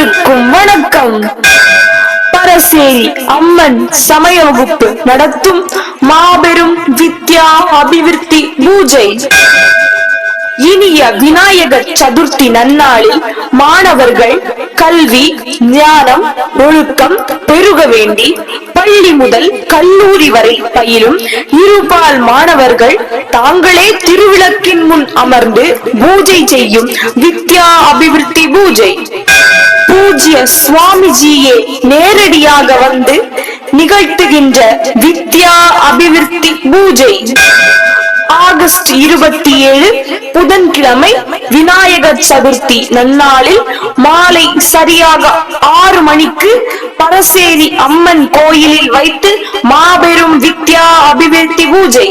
அனைவருக்கும் வணக்கம். பரசேரி அம்மன் சமய வகுப்பு நடத்தும் மாபெரும் வித்யா அபிவிருத்தி பூஜை. இனிய விநாயகர் சதுர்த்தி நன்னாளில் மாணவர்கள் கல்வி, ஞானம், ஒழுக்கம் பெருக வேண்டி பள்ளி முதல் கல்லூரி வரை பயிலும் இருபால் மாணவர்கள் தாங்களே திருவிளக்கின் முன் அமர்ந்து பூஜை செய்யும் வித்யா அபிவிருத்தி பூஜை. பூஜ்ய சுவாமிஜியே நேரடியாக வந்து நிகழ்த்துகின்ற வித்யா அபிவிருத்தி பூஜை. ஆகஸ்ட் 27 புதன்கிழமை விநாயகர் சதுர்த்தி நன்னாளில் மாலை சரியாக 6 மணிக்கு பரசேரி அம்மன் கோயிலில் வைத்து மாபெரும் வித்யா அபிவிருத்தி பூஜை.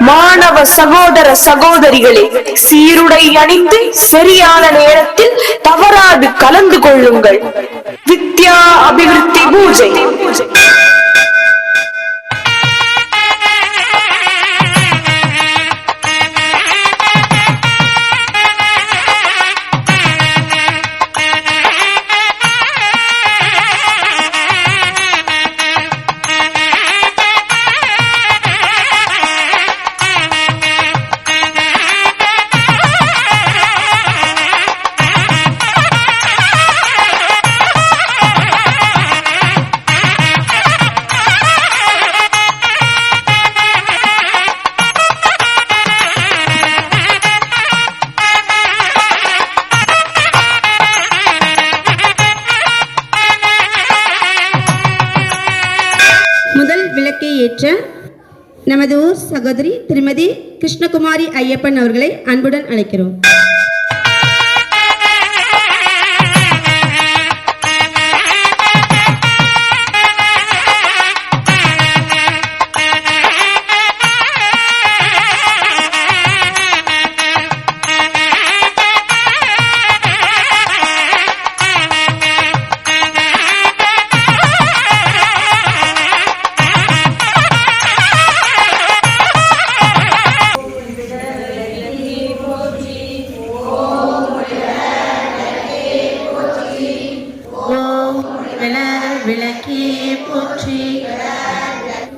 மாணவ சகோதர சகோதரிகளே, சீருடை அணிந்து சரியான நேரத்தில் தவறாது கலந்து கொள்ளுங்கள். வித்யா அபிவிருத்தி பூஜை. ஏற்ற நமது ஊர் சகோதரி திருமதி கிருஷ்ணகுமாரி ஐயப்பன் அவர்களை அன்புடன் அழைக்கிறோம்.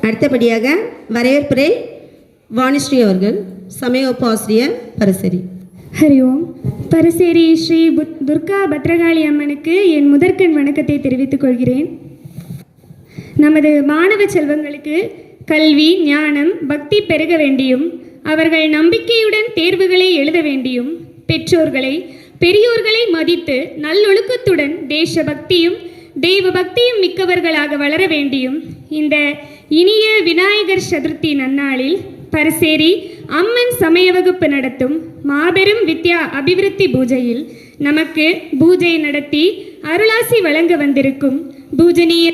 அடுத்தபடியாக வரவேற்புரை வாணிஸ்ரீ அவர்கள், சமயோப ஆசிரியர், பரசேரி. ஹரி ஓம். பரசேரி ஸ்ரீ துர்கா பத்ரகாளி அம்மனுக்கு என் முதற்கண் வணக்கத்தை தெரிவித்துக் கொள்கிறேன். நமது மாணவ செல்வங்களுக்கு கல்வி, ஞானம், பக்தி பெருக வேண்டியும் அவர்கள் நம்பிக்கையுடன் தேர்வுகளை எழுத வேண்டியும் பெற்றோர்களை பெரியோர்களை மதித்து நல்லொழுக்கத்துடன் தேசபக்தியும் தெய்வ பக்தியும் மிக்கவர்களாக வளர வேண்டியும் இந்த இனிய விநாயகர் சதுர்த்தி நன்னாளில் பரசேரி அம்மன் சமய வகுப்பு நடத்தும் மாபெரும் வித்யா அபிவிருத்தி பூஜையில் நமக்கு பூஜை நடத்தி அருளாசி வழங்க வந்திருக்கும் பூஜனீய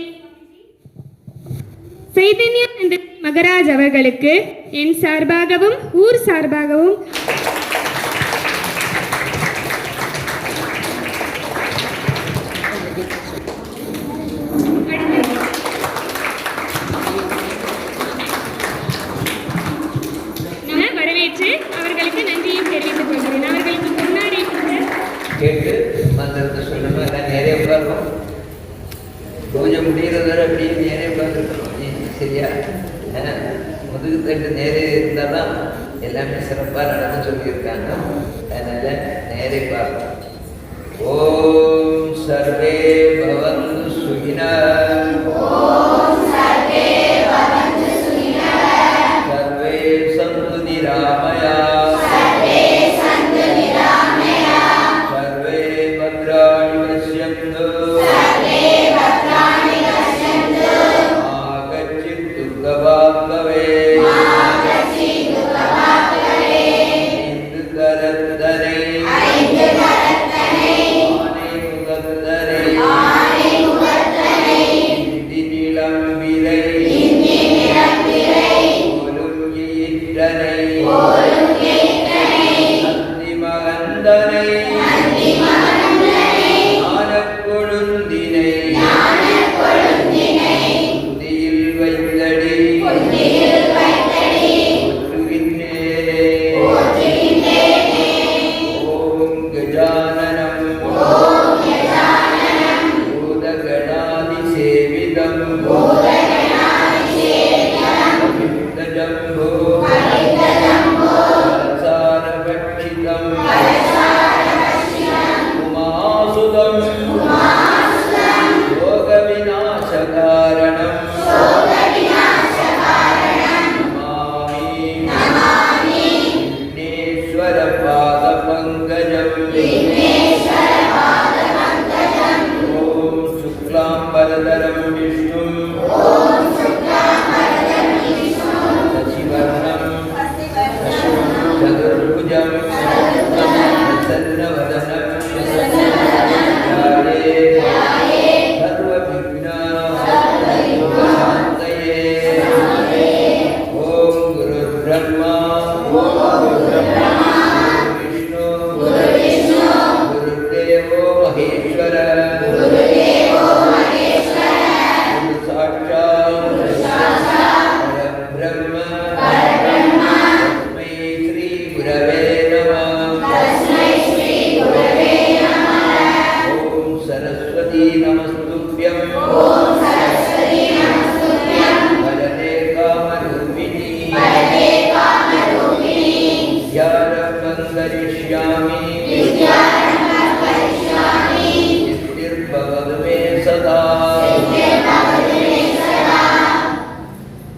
சைதன்யானந்த மகராஜ் அவர்களுக்கு என் சார்பாகவும் ஊர் சார்பாகவும் அவர்களுக்கு நன்றியும் தெரிவித்துக் கொள்கிறேன். அவர்களுக்கு முன்னாடி கேட்டு மந்திரத்தை சொல்லணும். எல்லாம் நிறைய உட்காரணும். பூஜை முடிகிறது அப்படியே நேரே உட்காந்துருக்கணும். சரியா? முதுகு தட்டு நேரே இருந்தால் தான் எல்லாமே சிறப்பாக நடந்து சொல்லியிருக்காங்க. அதனால நேரே பார்க்கணும். ஓம் சர்வே பவந்து சுகினா. ஐந்து கரத்தனை நமஸ்துப்யம் வலதே காமரூபிணி வித்யாரம்பம் கரிஷ்யாமி சித்திர்பவது மே சதா.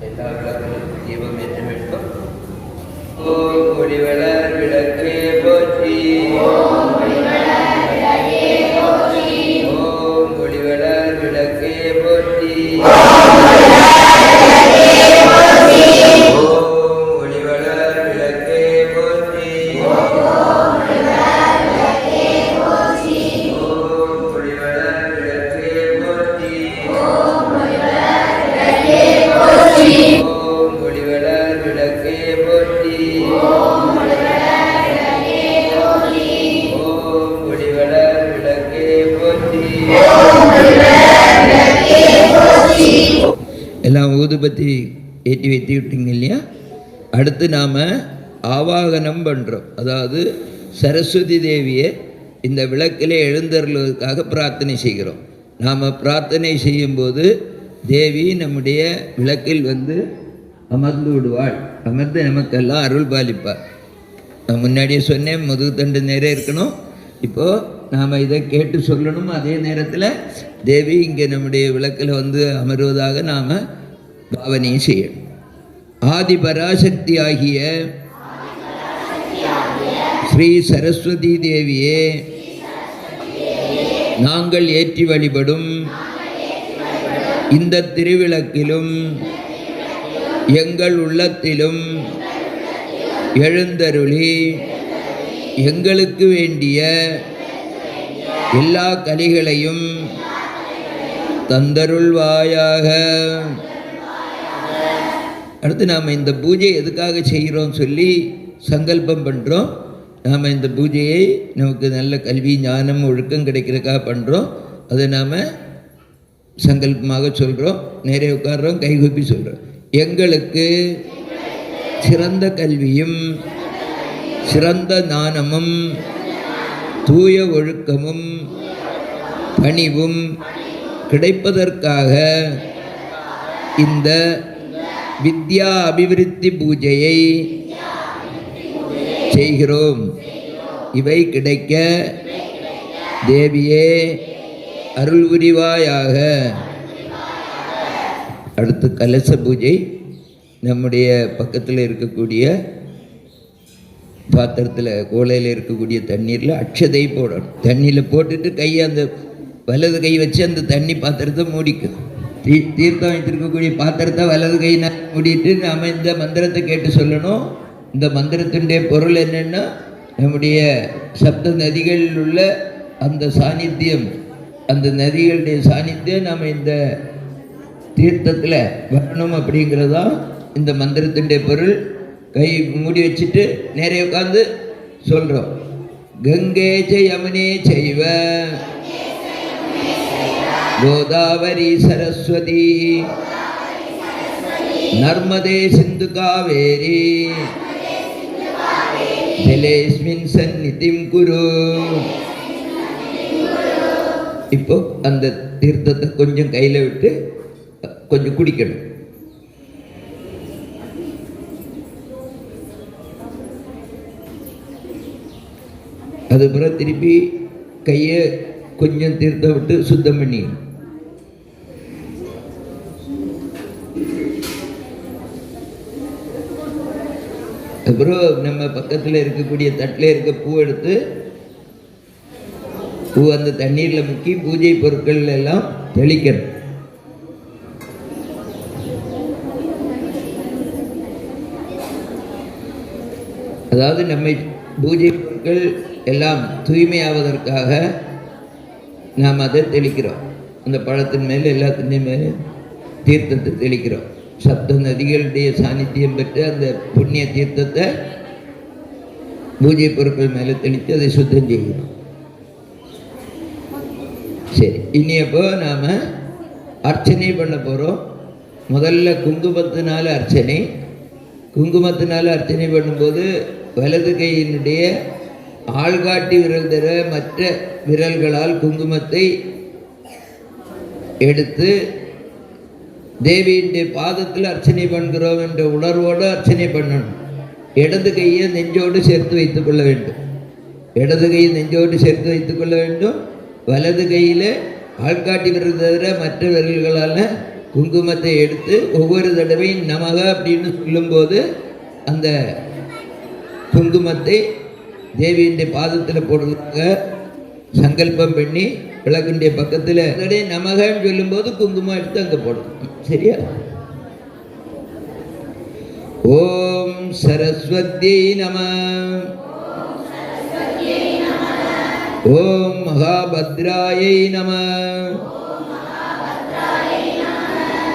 எல்லா விளக்குகளும் தீபம் ஏற்ற வேண்டும். ஓம் ஒளிவளர் விளக்கே போற்றி. ஓம் ஒளிவளர் விளக்கே போற்றி. ஓம் ஒளிவளர் விளக்கே போற்றி. ஓம் ஒளிவளர் விளக்கே போற்றி. ஓம் ஒளிவளர் விளக்கே போற்றி. ஓம் ஒளிவளர் விளக்கே போற்றி. எல்லாம் ஊதுபத்தி ஏற்றி வைத்து விட்டீங்க இல்லையா? அடுத்து நாம் ஆவாகனம் பண்ணுறோம். அதாவது சரஸ்வதி தேவியை இந்த விளக்கில் எழுந்தருள்வதற்காக பிரார்த்தனை செய்கிறோம். நாம் பிரார்த்தனை செய்யும்போது தேவி நம்முடைய விளக்கில் வந்து அமர்ந்து விடுவாள். அமர்ந்து நமக்கெல்லாம் அருள் பாலிப்பார். நான் முன்னாடியே சொன்னேன், முதுகு தண்டு நேரம் இருக்கணும். இப்போது நாம் இதை கேட்டு சொல்லணும். அதே நேரத்தில் தேவி இங்கே நம்முடைய விளக்கில் வந்து அமர்வதாக நாம் பாவனையை செய்யணும். ஆதி பராசக்தி ஆகிய ஸ்ரீ சரஸ்வதி தேவியே நாங்கள் ஏற்றி வழிபடும் இந்த திருவிளக்கிலும் எங்கள் உள்ளத்திலும் எழுந்தருளி எங்களுக்கு வேண்டிய எல்லா கலிகளையும் தந்தருள்வாயாக. அடுத்து நாம் இந்த பூஜை எதுக்காக செய்கிறோம் சொல்லி சங்கல்பம் பண்ணுறோம். நாம் இந்த பூஜையை நமக்கு நல்ல கல்வி ஞானம் ஒழுக்கம் கிடைக்கிறதுக்காக பண்ணுறோம். அதை நாம் சங்கல்பமாக சொல்கிறோம். நேரே உட்கார்றோம், கைகூப்பி சொல்கிறோம். எங்களுக்கு சிறந்த கல்வியும் சிறந்த ஞானமும் தூய ஒழுக்கமும் பணிவும் கிடைப்பதற்காக இந்த வித்யா அபிவிருத்தி பூஜையை செய்கிறோம். இவை கிடைக்க தேவியே அருள் புரிவாயாக. அடுத்து கலச பூஜை. நம்முடைய பக்கத்தில் இருக்கக்கூடிய பாத்திரத்தில் கோலையில் இருக்கக்கூடிய தண்ணீரில் அட்சதை போடணும். தண்ணியில் போட்டுட்டு கையை அந்த வலது கை வச்சு அந்த தண்ணி பாத்திரத்தை மூடிக்கும். தீர்த்தம் வைத்திருக்கக்கூடிய பாத்திரத்தை வலது கை மூடிட்டு நாம் இந்த மந்திரத்தை கேட்டு சொல்லணும். இந்த மந்திரத்தினுடைய பொருள் என்னென்னா, நம்முடைய சப்த நதிகளில் உள்ள அந்த சாநித்தியம், அந்த நதிகளுடைய சாநித்தியம் நம்ம இந்த தீர்த்தத்தில் வரணும் அப்படிங்கிறதா இந்த மந்திரத்தினுடைய பொருள். கை மூடி வச்சுட்டு நேரே உட்காந்து சொல்கிறோம். கங்கே யமுனே செய்வ கோதாவரி சரஸ்வதி நர்மதே சிந்து காவேரி ஜலேஸ்மின் சந்நிதிம் குரு. இப்போ அந்த தீர்த்தத்தை கொஞ்சம் கையில் விட்டு கொஞ்சம் குடிக்கணும். அதுக்கப்புறம் திருப்பி கையை கொஞ்சம் தீர்த்தம் விட்டு சுத்தம் பண்ணிக்கணும். அப்புறம் நம்ம பக்கத்தில் இருக்கக்கூடிய தட்டில் இருக்க பூ எடுத்து பூ அந்த தண்ணீரில் முக்கி பூஜை பொருட்கள் எல்லாம் தெளிக்கணும். அதாவது நம்மை பூஜை பொருட்கள் எல்லாம் தூய்மையாவதற்காக நாம் அதை தெளிக்கிறோம். அந்த பழத்தின் மேலே எல்லாத்தின் மேலே தீர்த்தத்தை தெளிக்கிறோம். சப்த நதிகளுடைய சாநித்தியம் பெற்று அந்த புண்ணிய தீர்த்தத்தை பூஜை பொருட்கள் மேலே தெளித்து அதை சுத்தம் செய்கிறோம். சரி, இனி அப்போ நாம் அர்ச்சனை பண்ண போகிறோம். முதல்ல குங்குமத்தினால அர்ச்சனை. குங்குமத்தினால அர்ச்சனை பண்ணும்போது வலது கையினுடைய ஆள்காட்டி விரல் தர மற்ற விரல்களால் குங்குமத்தை எடுத்து தேவியின் பாதத்தில் அர்ச்சனை பண்ணுகிறோம் என்ற உணர்வோடு அர்ச்சனை பண்ணணும். இடது கையை நெஞ்சோடு சேர்த்து வைத்து கொள்ள வேண்டும். இடது கையை நெஞ்சோடு சேர்த்து வைத்து கொள்ள வேண்டும். வலது கையில் ஆள்காட்டி விரல் தவிர மற்ற விரல்களால் குங்குமத்தை எடுத்து ஒவ்வொரு தடவையும் நமக அப்படின்னு சொல்லும்போது அந்த குங்குமத்தை தேவியின் பாதத்தில் போடுறதுக்காக சங்கல்பம் பண்ணி விளக்குடைய பக்கத்தில் நமகன்னு சொல்லும்போது குங்குமம் எடுத்து அங்கே போடணும். சரியா? ஓம் சரஸ்வதி நம. ஓம் மகாபத்ராயை நம.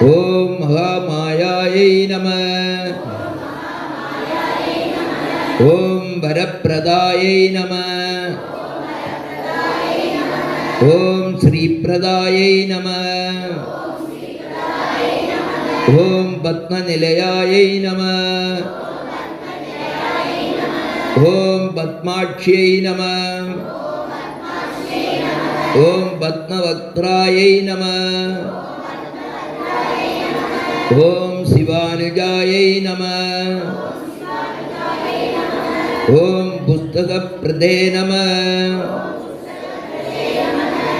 ஓம் மகாமாயாயை நம. ஓம் வரப்பிரதாயை நம. ஓம் ஸ்ரீபிரதாயை நம. ஓம் பத்மநிலையாயை நம. ஓம் பத்மாட்சியை நம. ஓம் பத்மவக்த்ராயை நம. ஓம் சிவானுஜாயை நம. ஓம் புஸ்தகப்ரதே நம.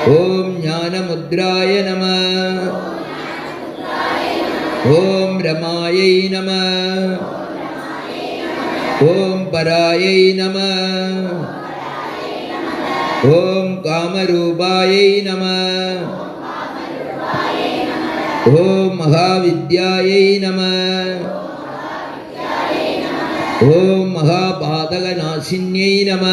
ஓம் ஞானமுத்ராய நம. ஓம் ரமாயை நம. ஓம் பராயை நம. ஓம் காமரூபாயை நம. ஓம் மகாவித்யாயை நம. ஓம் மகாபாதகநாசின்யை நம.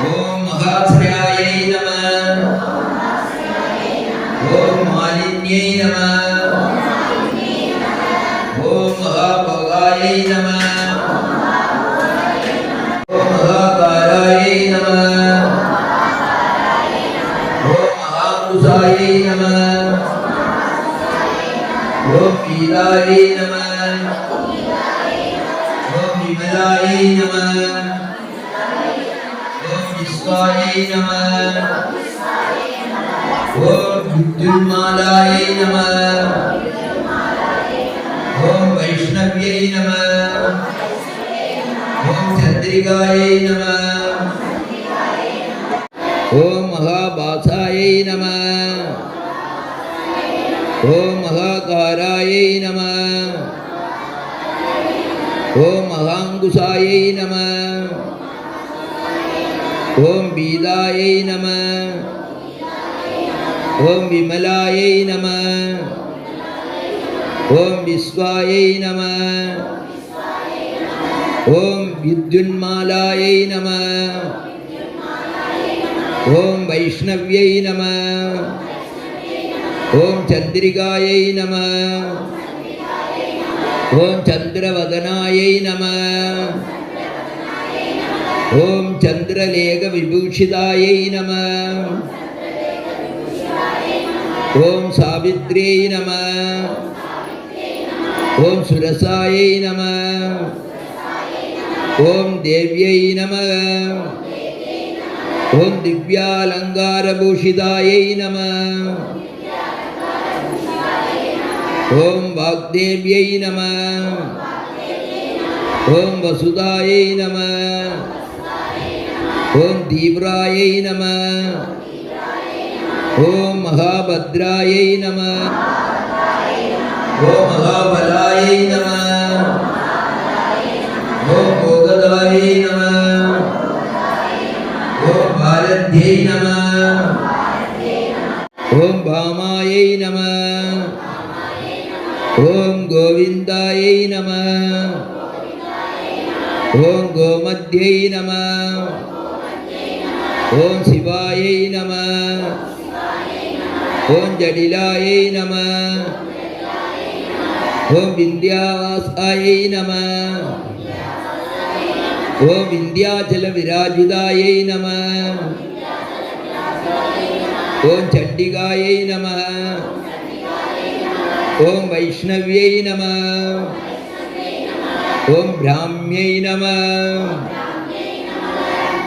ஓம் மகாஸ்ரயாயை நம. ஓம் மாலின்யை நம. ஓம் மகாபகாயை நம. ஓம் மகாகாராயை நம. ஓம் மகாங்குசாயை நம. ஓம் பீதாயை நம. ஓம் விமலாயை நம. ஓம் விஸ்வாயை நம. ஓம் வித்யுன்மாலாயை நம. ஓம் வைஷ்ணவ்யை நம. ஓம் சந்திரிகாயை நம. ஓம் மகாபாசாயை நம. ஓம் மகாகாராயை நம. ஓம் மகாங்குசாயை நம. ஓம் பீதாயை நம. ஓம் விமலாயை நம. ஓம் விஸ்வாயை நம. ஓம் வித்யுன்மாலாயை நம. ஓம் வைஷ்ணவ்யை நம. ஓம் சந்திரிகாயை நம. ஓம் சந்திரவதனாயை நம. ஓம் சந்திரலேக விபூஷிதாயை நம. ஓம் சாவித்ரியை நம. ஓம் சுரசாயை நம. ஓம் தேவ்யை நம. ஓம் திவ்யாலங்காரபூஷிதாயை நம. ஓம் வாக்தேவ்யை நம. ஓம் வசுதாயை நம. ஓம் தீவ்ராயை நம. ஓம் மகாபத்ராயை நம. ஓம் மகாபலாயை நம. ஓம் போகதாயை நம. ஓம் பாரத்யை நம. ஓம் பாமாயை நம. ஓம் கோவிந்தாயை நம. ஓம் கோமத்யை நம. ஓம் சிவாயை நம. ஓம் ஜடிலாயை நம. ஓம் விந்தியாவாசாயை நம. ஓம் விந்தியாச்சல விராஜிதாயை நம. ஓம் சண்டிகாயை நம. ஓம் வைஷ்ணவ்யை நம. ஓம் பிராமியை நம.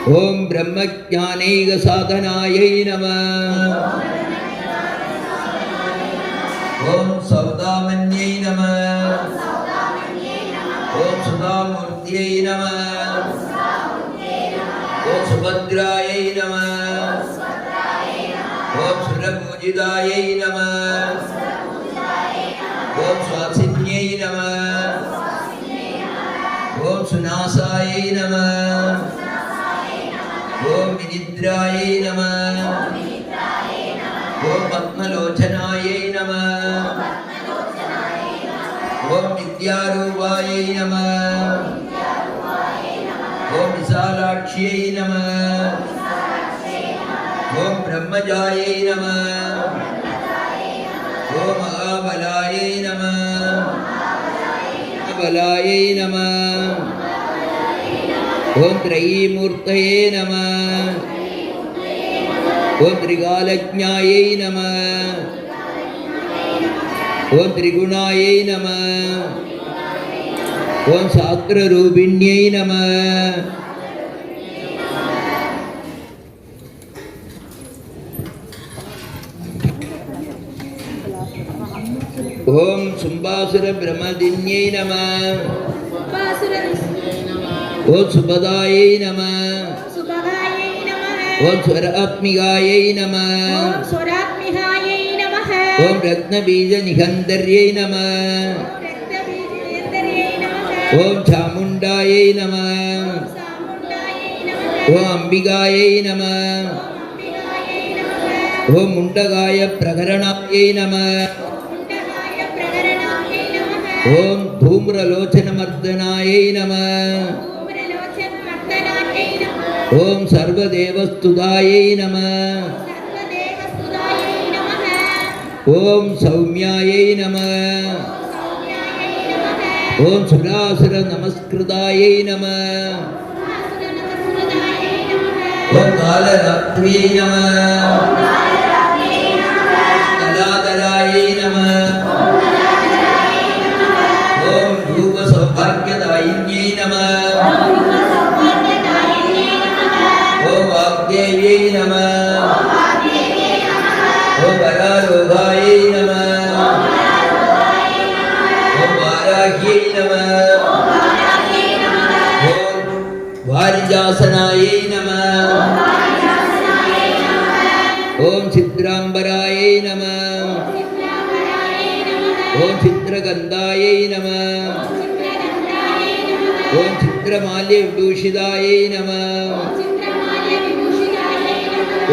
ஓம் பிரம்மஜானைக சாதனாயை நம. ஓம் சௌதாமன்யை நம. ஓம் சுதாமூர்த்தியை நம. ஓம் சுபத்ராயை நம. ஓம் சுரபூஜிதாயை நம. ஓம் சுவாசின்யை நம. ஓம் சுநாசாயை நம. ஓம் வினித்ராயை நம. ஓம் பத்மலோச்சனாயை நம. ஓம் வித்யாரூபாயை நம. ஓம் விசாலாட்சியை நம. ஓம் பிரம்மஜாயை நம. ஓம் மகாபலாயை நம. பலாயை நம. ஓம் த்ரைமூர்த்தயே நம. ஓம் திரிகாலஜ்ஞாயை நம. ஓம் திரிகுணாயை நம. ஓம் சாஸ்திரரூபிண்யை நம. ஓம் சும்பாசுர பிரமதின்யை நம. ஓம் சுபதாயை நம. ஓம் ஸ்வராத்மிகாயை நம. ஓம் ரத்னபீஜ நிகந்தர்யை நம. ஓம் சாமுண்டாயை நம. ஓம் அம்பிகாயை நம. ஓம் முண்டகாய பிரகரணாயை நம. ஓம் தூம்ரலோச்சனமர்தனாயை நம. ஓம் சர்வதேவஸ்துதாயை நம. ஓம் சௌமியாயை நம. ஓம் சுராசுர நமஸ்கிருதாயை நம. ஓம் காலராத்ரியை நம. கலாதராயை நம. ஓம் ரூப சௌபாகியதாயின்யை நம. ஓம் வாக்தேவியை நம. ஓம் வராரோகாயை நம. ஓம் வாராகியை நம. ஓம் வாரிஜாசனாயை நம. ஓம் சித்ராம்பராயை நம. ஓம் சித்ரகந்தாயை நம. ஓம் சித்ரமால்ய விபூஷிதாயை நம.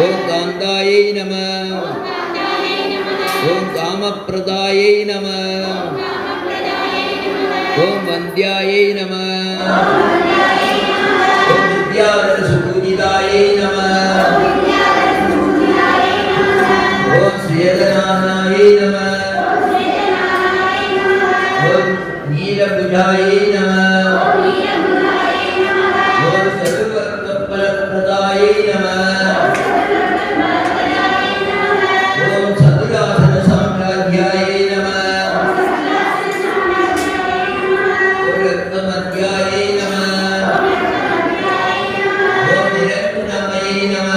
ஓம் காந்தாயை நம. ஓம் காமப்ரதாயை நம. ஓம் வந்தியாயை நம. ஓம் வித்யாதரசுபூஜிதாயை நம. ஓம் ஸ்ரீயதனானாயை நம. ஓம் நீலபுஜாயை நம. ஓம் சதுர்வர்ணபலப்ரதாயை நம. ஓம் சதுராசன சாம்ராஜ்யாயை நம. ஓம் ரத்னமத்யாயை நம. ஓம் நிரத்னமயை நம.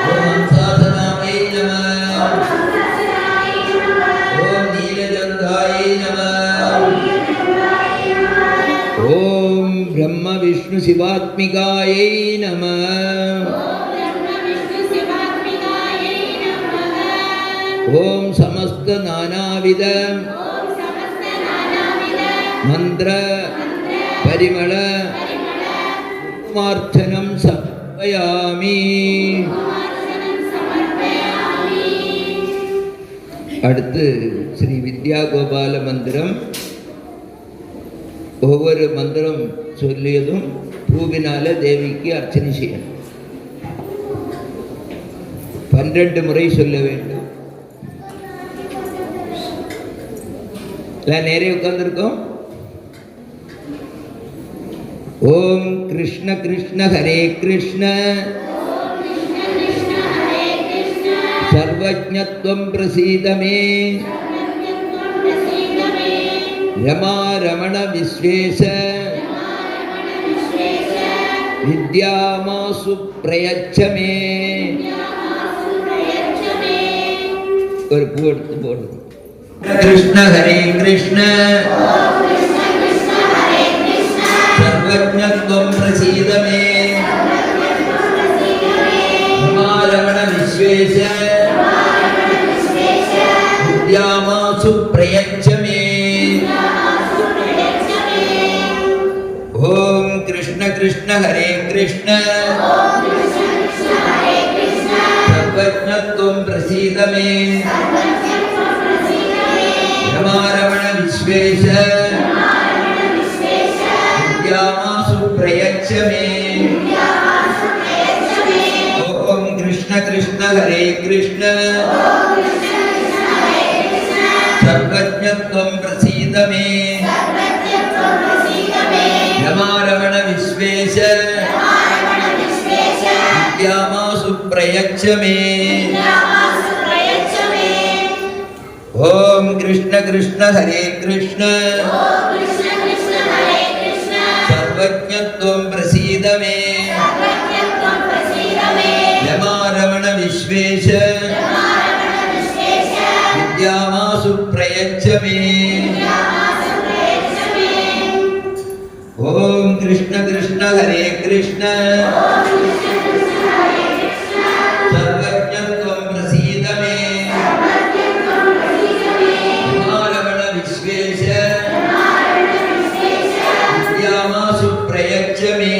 ஓம் ஹம்சாசனாயை நம. ஓம் நீலஜந்தாயை நம. ஓம் பிரம்ம விஷ்ணு சிவாத்மிகாயை நம. ஓம் சமஸ்த நானாவித மந்திர பரிமள மார்ச்சனம் சமர்ப்பயாமி. அடுத்து ஸ்ரீ வித்யா கோபால மந்திரம். ஒவ்வொரு மந்திரம் சொல்லியதும் பூவினால தேவிக்கு அர்ச்சனை செய்யணும். 12 முறை சொல்ல வேண்டும். எல்லாம் நேரே உட்கார்ந்துருக்கோம். ஓம் கிருஷ்ண கிருஷ்ண ஹரே கிருஷ்ண சர்வஜ்ஞத்வம் பிரசீதமே. ரமா ரமண விஸ்வேஷ வித்யாமாசு பிரயச்சமே. ஒரு பூ எடுத்து போடுது. கிருஷ்ண ஹரே கிருஷ்ண சர்வஜ்ஞத்வம் பிரசீதமே ரமண விஸ்வேஷ வித்யாமாசு பிரயச்சமே. ஓம் கிருஷ்ண கிருஷ்ண ஹரே கிருஷ்ண சர்வஜ்ஞத்வம் பிரசீதமே ரமண விஸ்வேஷ வித்யாமாசு பிரயச்சமே. ஓம் கிருஷ்ண கிருஷ்ண ஹரே கிருஷ்ண சர்வஜ்ஞத்வம் பிரசீதமே ரமண விஸ்வேஷ வித்யாமாசு பிரயச்சமே. ஓம் கிருஷ்ண கிருஷ்ண ஹரே கிருஷ்ண சர்வஜ்ஞத்வம் பிரசீதமே ரமண விஸ்வேஷ வித்யாமாசு பிரயச்சமே. ஓம் கிருஷ்ண கிருஷ்ண ஹரே கிருஷ்ண சர்வஜ்ஞத்வம் பிரசீதமே ரமண விஸ்வேஷ வித்யாமாசு பிரயச்சமே.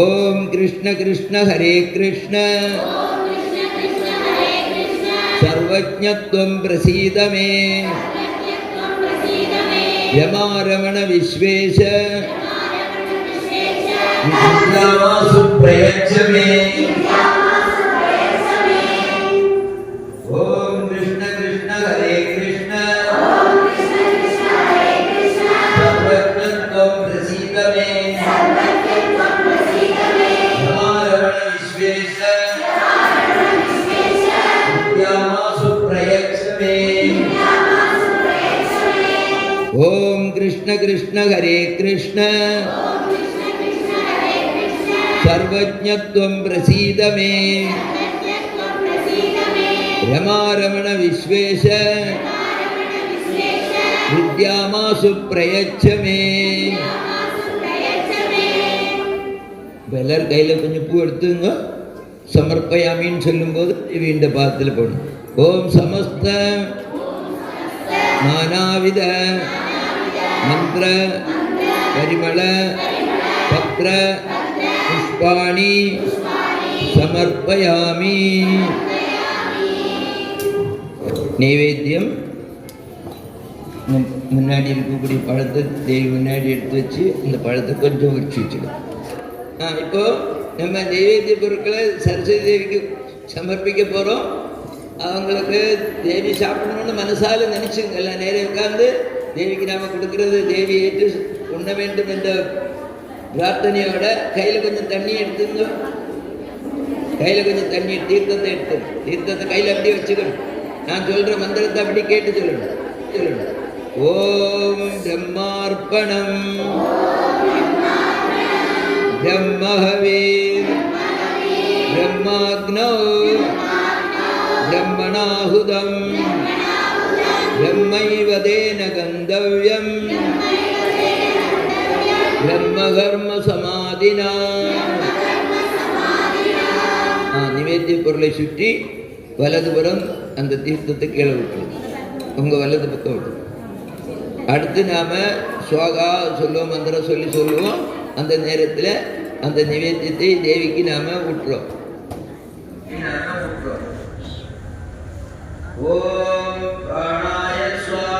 ஓம் கிருஷ்ண கிருஷ்ண ஹரே கிருஷ்ண சர்வஜ்ஞத்வம் பிரசீதமே ரமண விஸ்வேஷ வித்யாமாசு பிரயச்சமே. ஓம் கிருஷ்ண கிருஷ்ண ஹரே கிருஷ்ண சர்வஜ்ஞத்வம் பிரசீதமே ரமண விஸ்வேஷ வித்யாமாசு பிரயச்சமே. ஓம் கிருஷ்ண கிருஷ்ண ஹரே கிருஷ்ண சர்வஜ்ஞத்வம் பிரசீதமே ரமண விஸ்வேஷ வித்யாமாசு பிரயச்சமே. எல்லாரும் கையில் கொஞ்சம் பூ எடுத்துங்க. சமர்ப்பயாமின்னு சொல்லும்போது இந்த பாதத்தில் போடணும். ஓம் சமஸ்த நானாவித மந்திர பரிமள பத்ர புஷ்பாணி சமர்ப்பயாமி. நைவேத்தியம் முன்னாடி இருக்கக்கூடிய பழத்தை தேவி முன்னாடி எடுத்து வச்சு இந்த பழத்தை கொஞ்சம் உரிச்சு வச்சுடும். இப்போ நம்ம நைவேத்திய பொருட்களை சரஸ்வதி தேவிக்கு சமர்ப்பிக்க போகிறோம். அவங்களுக்கு தேவி சாப்பிடணும்னு மனசால நினச்சிங்க. எல்லாம் நேரம் உட்கார்ந்து தேவிக்கு நாம் கொடுக்கறது தேவி ஏற்று உண்ண வேண்டும் என்ற பிரார்த்தனையோட கையில் கொஞ்சம் தண்ணி எடுத்துங்க. கையில் கொஞ்சம் தண்ணி தீர்த்தத்தை எடுத்து தீர்த்தத்தை கையில் அப்படியே வச்சுக்கணும். நான் சொல்கிற மந்திரத்தை அப்படி கேட்டு சொல்லணும். ஓம் பிரம்மார்ப்பணம் பிரம்மஹவீர் பிரம்மாக்னோ பிரம்மணாஹுதம் பிரம்மைவதேன கந்தவ்யம் பிரம்மகர்ம சமாதினா. நிவேத்திய பொருளை சுற்றி வலதுபுறம் அந்த தீர்த்தத்தை கீழே விட்டுரும். உங்கள் வலது பக்கம் விட்டுரும். அடுத்து நாம் சுவாகா சொல்லுவோம், மந்திரம் சொல்லுவோம். அந்த நேரத்தில் அந்த நிவேத்தியத்தை தேவிக்கு நாம் விட்டுறோம். ஓம் பிராணாய ஸ்வாஹா.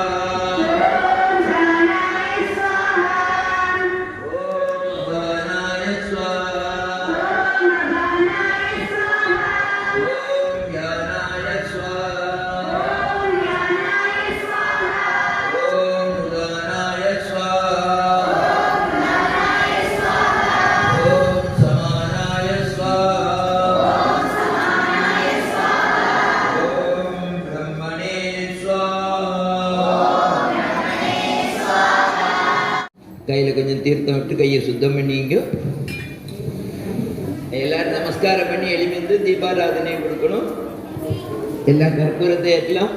Swah தீர்த்தம் விட்டு கையை சுத்தம் பண்ணிங்க. எல்லாரும் நமஸ்காரம் பண்ணி எளிமைந்து தீபாராதனை கொடுக்கணும். எல்லா கற்பூரத்தை ஏற்றலாம்.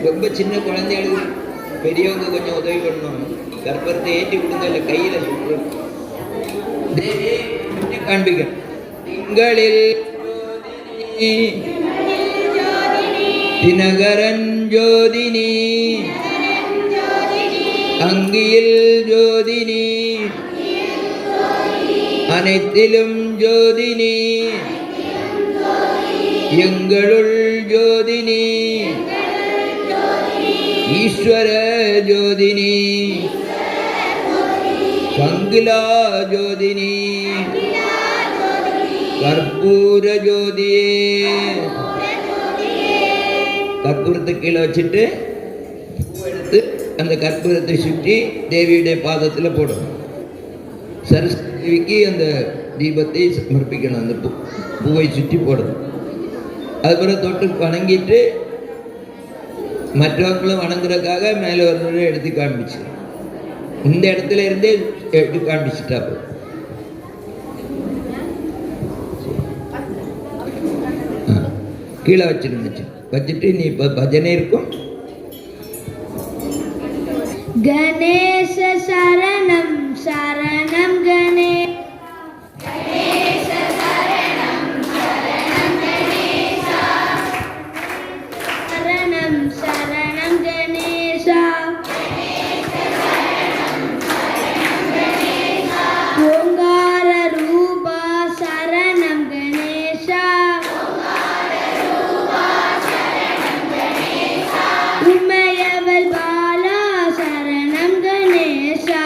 ரொம்ப சின்ன குழந்தைகளுக்கு பெரியவங்க கொஞ்சம் உதவி பண்ணணும். கற்பூரத்தை ஏற்றி கொடுங்க, இல்லை கையில் சுற்றணும். தேவி காண்பிக்க திங்களில் தினகரன் ஜோதினி அங்கியில் ஜோதினி அனைத்திலும் ஜோதினி எங்களுள் ஜோதினி ஈஸ்வர ஜோதினி சங்கிலா ஜோதினி கற்பூர ஜோதியே. கற்பூரத்தை கீழே வச்சுட்டு எடுத்து அந்த கற்பூரத்தை சுற்றி தேவியுடைய பாதத்தில் போடணும். சரஸ்வதி தேவிக்கு அந்த தீபத்தை சமர்ப்பிக்கணும். அந்த பூவை சுற்றி போடணும். அதுக்கப்புறம் தொட்டு வணங்கிட்டு மற்றவர்களும் வணங்குறதுக்காக மேலே ஒரு முறை எடுத்து காண்பிச்சு இந்த இடத்துல இருந்தே எடுத்து காண்பிச்சுட்டா போதும். கீழே வச்சிருந்துச்சு வச்சுட்டு நீ இப்போ பஜனை இருக்கும். கணேச சரணம் சரணம் கணேச சரணம் சரணம் கணேசா ஓங்கார ரூபா சரணம் கணேசா உமையவள் பாலா சரணம் கணேசா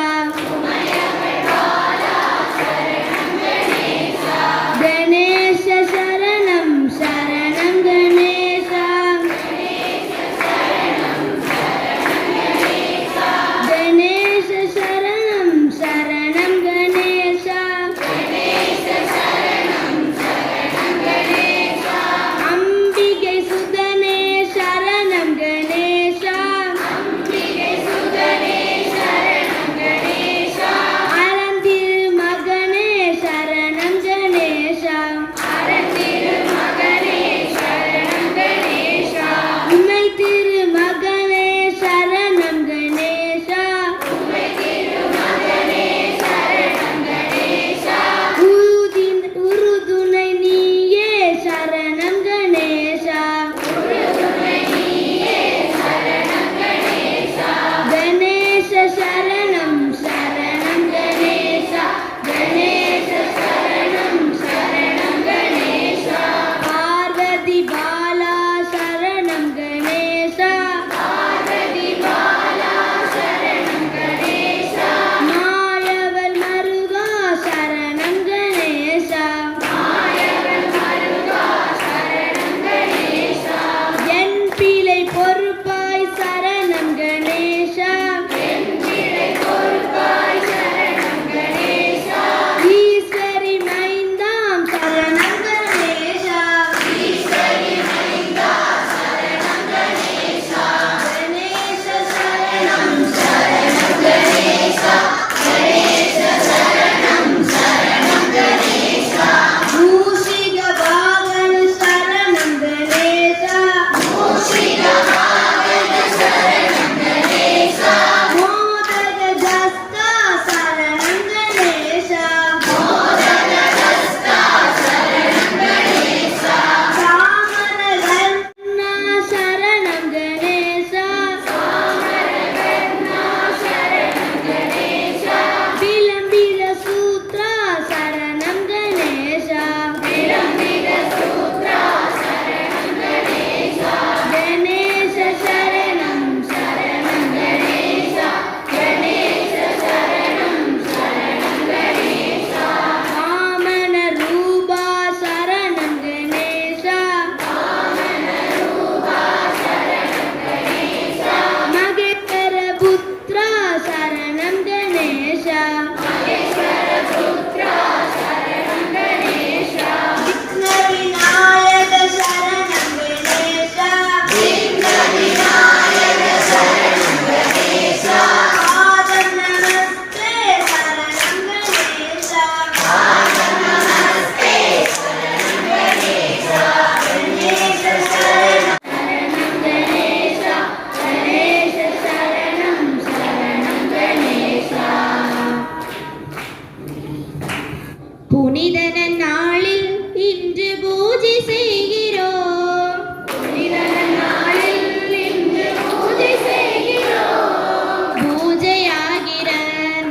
புனித நன்னாளில் இன்று பூஜை செய்கிறோம். புனித நன்னாளில் இன்று பூஜை செய்கிறோம். பூஜையாகிற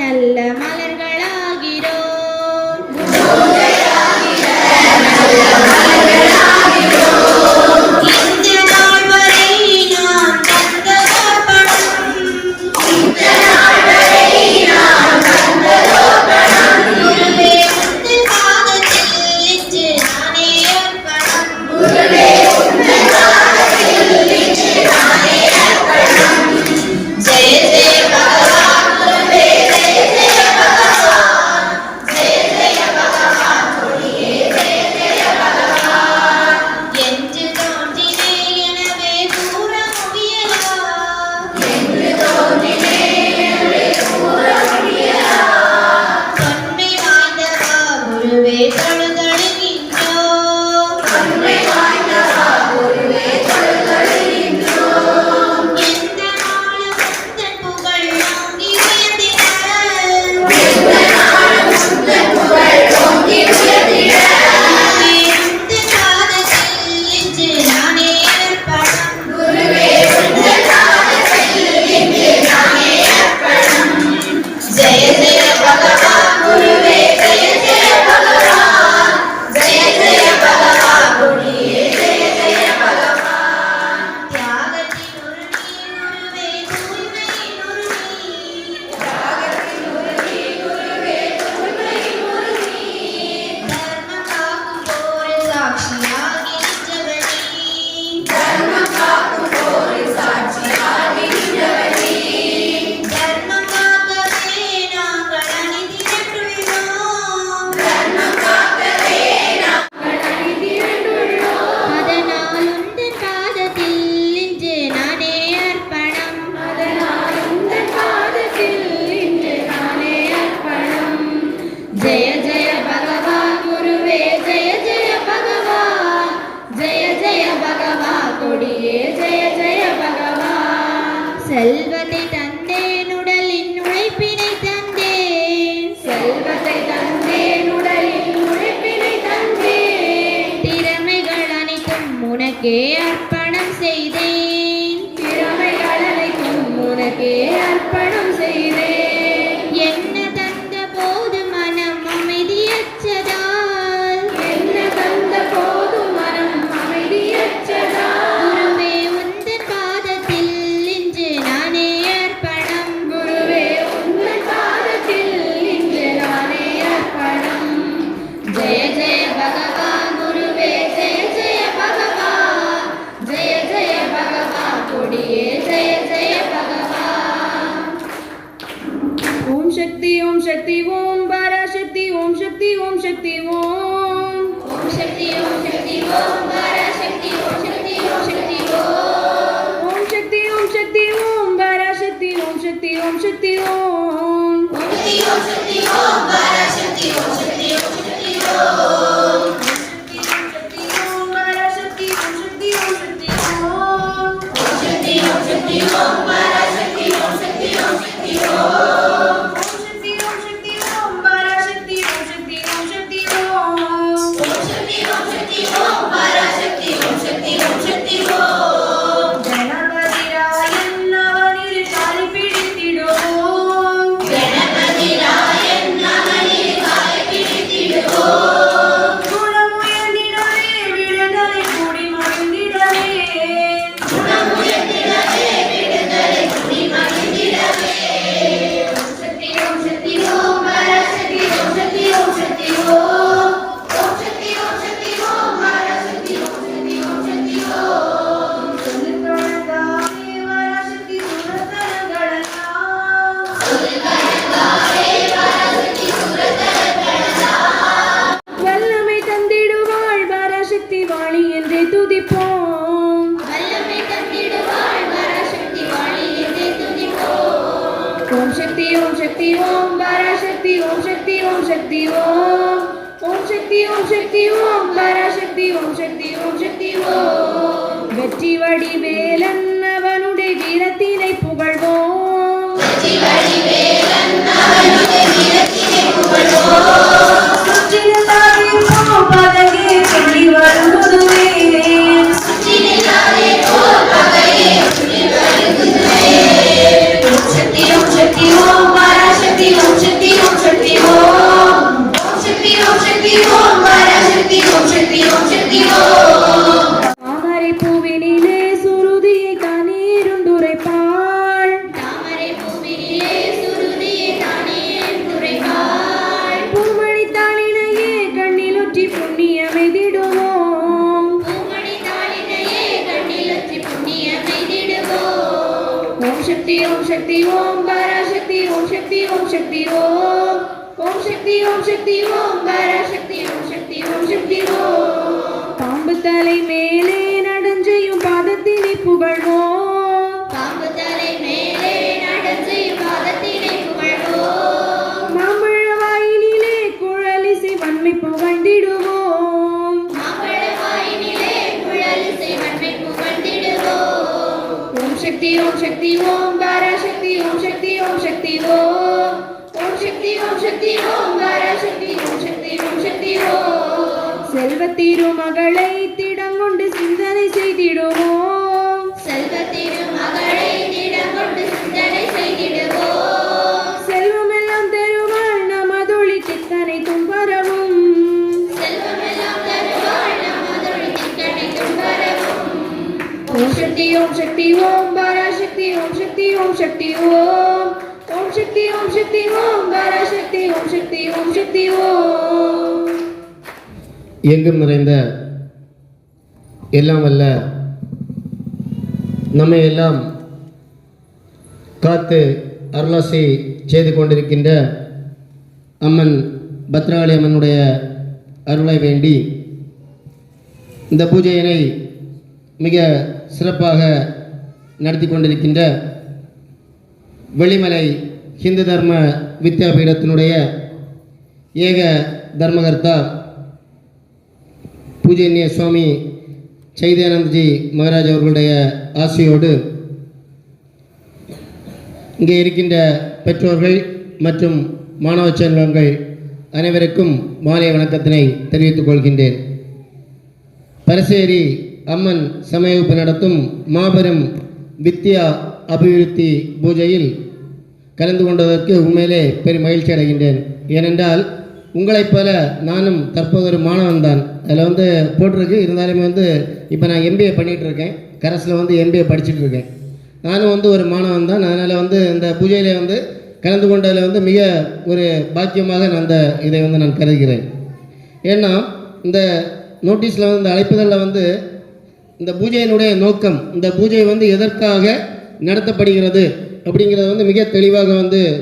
நல்ல மலர்களாகிறோம். பூஜையாகிற நல்ல மலர்களாகிறோம். இந்த நாள் வரை நாம் தந்ததர்ப்பணம். இந்த நாள் வரை நாம் தந்ததர்ப்பணம். குருவே உந்தன் பாதத்தில் இன்று நானே அர்ப்பணம். குருவே உந்தன் பாதத்தில் இன்று நானே அர்ப்பணம். ஜெய ஜெய பகவான் குருவே, ஜெய ஜெய பகவான். ஜெய ஜெய பகவான் கொடியே, ஜெய ஜெய பகவான். என்று தோன்றினே எனவே கூற முடியலா. என்று தோன்றினே எனவே கூற முடியலா. தொன்மை வாய்ந்தவா குருவே தொழுதழுகின்றோம். தொன்மை வாய்ந்தவா குருவே தொழுதழுகின்றோம். எந்த நாளும் உந்தன் புகழ் ஓங்கி உயர்ந்திட. எந்த நாளும் உந்தன் புகழ் ஓங்கி உயர்ந்திட. குருவே உந்தன் பாதத்தில் இன்று நானே அர்ப்பணம். குருவே உந்தன் பாதத்தில் இன்று நானே அர்ப்பணம். ஜெய ஜெய பகவான் குருவே, ஜெய ஜெய பகவான். ஜெய ஜெய பகவான் கொடியே, ஜெய ஜெய பகவான். தியாகத்தின் உறுதி குருவே, தூய்மையின் உறுதி. தியாகத்தின் உறுதி குருவே, தூய்மையின் உறுதி. தர்மம் காக்கும் போரில் சாட்சியாகி நின்றவனே. தர்மம் காக்கும் போரில் சாட்சியாகி நின்றவனே. தர்மம் காக்கவே நாங்கள் அணிதிரண்டுள்ளோம். தர்மம் காக்கவே நாங்கள் அணிதிரண்டுள்ளோம். அதனால் உந்தன் பாதத்தில் இன்று நானே அர்ப்பணம். அதனால் உந்தன் பாதத்தில் இன்று நானே அர்ப்பணம். ஜெய ஜெய பகவான் குருவே, ஜெய ஜெய பகவான். ஜெய ஜெய பகவான் கொடியே, ஜெய ஜெய பகவான். செல்வத்தை தந்தேன், உடலின் உழைப்பினை தந்தேன். செல்வத்தை தந்தேன், உடலின் உழைப்பினை தந்தேன். திறமைகள் அனைத்தும் உனக்கே அர்ப்பணம் செய்தேன். திறமைகள் அனைத்தும் உனக்கே அர்ப்பணம் செய்தேன். என்ன தந்த போது மனம் அமைதியற்றதால். என்ன தந்த போது மனம் அமைதியற்றதால். குருவே உந்தன் பாதத்தில் இன்று நானே அர்ப்பணம். குருவே உந்தன் பாதத்தில் இன்று நானே அர்ப்பணம். ஜெய ஜெய பகவான் குருவே, ஜெய ஜெய பகவான். ஜெய ஜெய பகவான் கொடியே, ஜெய ஜெய பகவான். ஓம் சக்தி ஓம் சக்தி ஓம் பராசக்தி ஓம் சக்தி ஓம் சக்தி ஓம். ஓம் சக்தி ஓம் சக்தி ஓம் பராசக்தி ஓம் சக்தி ஓம் சக்தி ஓம். ஓம் சக்தி ஓம் சக்தி ஓம் பராசக்தி ஓம் சக்தி ஓம் சக்தி ஓம். ஓம் சக்தி ஓம் சக்தி ஓம் பராசக்தி ஓம் சக்தி ஓம் சக்தி ஓம். பராசக்தி ஓம் சக்தி ஓம் சக்தி ஓம். ஓம் சக்தி ஓம் சக்தி ஓம் பராசக்தி ஓம் சக்தி ஓம் சக்தி ஓம். ஓம் சக்தி ஓம் சக்தி ஓம் பராசக்தி ஓம் சக்தி ஓம் சக்தி ஓம். ஓம் சக்தி ஓம் சக்தி ஓம் பராசக்தி ஓம் சக்தி ஓம் சக்தி ஓம். கணபதிராயன் அவனில் காலை பிடித்திடுவோம். கணபதி ராயன் அவனில் காலை பிடித்திடுவோம். குணமுயர்ந்திடவே விடுதலை கூடி மகிழ்ந்திடவே. குணமுயர்ந்திடவே விடுதலை குடி மகிழ்ந்திடவே. ஓம் சக்தி ஓம் சக்தி ஓம் பராசக்தி ஓம் சக்தி ஓம் சக்தி ஓம். ஓம் சக்தி ஓம் சக்தி ஓம் பராசக்தி ஓம் சக்தி ஓம் சக்தி ஓம். சொல்லுக்கடங்காவே வரசக்தி சுரதரங்களெல்லாம். சொல்லுக்கடங்காவே பராசக்தி சுரதரங்களெல்லாம். வல்லமை தந்திடுவாள் பராசக்தி வாழி என்றே துதிப்போம். வல்லமை தந்திடுவாள் பராசக்தி வாழி என்றே துதிப்போம். ஓம் சக்தி ஓம் சக்தி ஓம் பராசக்தி ஓம் சக்தி ஓம் சக்தி ஓம். ஓம் சக்தி ஓம் சக்தி ஓம் பராசக்தி ஓம் சக்தி ஓம் சக்தி ஓம். வெற்றி வடிவேலன் அவனுடைய வீரத்தினை புகழ்வோம். வெற்றி வடிவேலன் அவனுடைய வீரத்தினை புகழ்வோம். சுற்றிலும் ஓம் சக்தி ஓம் பராசக்தி ஓம் சக்தி ஓம் சக்தி ஓம் ஓம் சக்தி ஓம் சக்தி ஓம் பராசக்தி ஓம் சக்தி ஓம் சக்தி ஓம் பாம்பு தலை மேலே நடஞ்செய்யும் பாதத்தினை புகழ்வோம் பாம்பு தலை மேலே நடஞ்செய்யும் பாதத்தினை புகழ்வோம் மாம்பழ வாயிலே குழலிசை வன்மை புகழ்ந்திடுவோம் மாம்பழ வாயினிலே குழலிசை வன்மை புகழ்ந்திடுவோம் ஓம் சக்தி ஓம் பராசக்தி ஓம் சக்தி ஓம் சக்தி ஓம் ஓம் சக்தி ஓம் பராசக்தி ஓம் சக்தி ஓம் சக்தி ஓம் செல்வத்திரு மகளை திடங்கொண்டு சிந்தனை செய்திடுவோம் செல்வத்திரு மகளை திடங்கொண்டு சிந்தனை செய்திடுவோம் செல்வமெல்லாம் தருவாள் நமதொழி சித்தனை தும்பரவும் செல்வமெல்லாம் தருவாள் நமதொழி திக்கனை தும்பரவும் ஓம் சக்தி ஓம் பராசக்தி ஓம் சக்தி ஓம் சக்தி ஓம் ஓம் சக்தி ஓம் பராசக்தி ஓம் சக்தி ஓம் எங்கும் நிறைந்த எல்லாம் வல்ல நம்மை எல்லாம் காத்து அருளாசி செய்து கொண்டிருக்கின்ற அம்மன் பத்ரகாளி அம்மனுடைய அருளை வேண்டி இந்த பூஜையினை மிக சிறப்பாக நடத்தி கொண்டிருக்கின்ற வெளிமலை ஹிந்து தர்ம வித்யாபீடத்தினுடைய ஏக தர்மகர்த்தா பூஜ்யன்ய சுவாமி சைதன்யஜி மகாராஜ் அவர்களுடைய ஆசையோடு இங்கே இருக்கின்ற பெற்றோர்கள் மற்றும் மாணவ செல்வங்கள் அனைவருக்கும் மாலை வணக்கத்தினை தெரிவித்துக் கொள்கின்றேன். பரசேரி அம்மன் சமய வகுப்பு நடத்தும் மாபெரும் வித்யா அபிவிருத்தி பூஜையில் கலந்து கொண்டதற்கு உண்மையிலே பெரும் மகிழ்ச்சி அடைகின்றேன். ஏனென்றால் உங்களைப் போல நானும் தற்போது ஒரு மாணவன் தான். அதில் போட்டிருக்கு. இருந்தாலுமே இப்போ நான் எம்பிஏ பண்ணிகிட்டு இருக்கேன். கரஸில் எம்பிஏ படிச்சுட்டு இருக்கேன். நானும் ஒரு மாணவன் தான். அதனால் இந்த பூஜையில் கலந்து கொண்டதில் மிக ஒரு பாக்கியமாக நான் இதை நான் கருதுகிறேன். ஏன்னா இந்த நோட்டீஸில் இந்த அழைப்புதலில் இந்த பூஜையினுடைய நோக்கம், இந்த பூஜை எதற்காக நடத்தப்படுகிறது அப்படிங்கிறத மிக தெளிவாக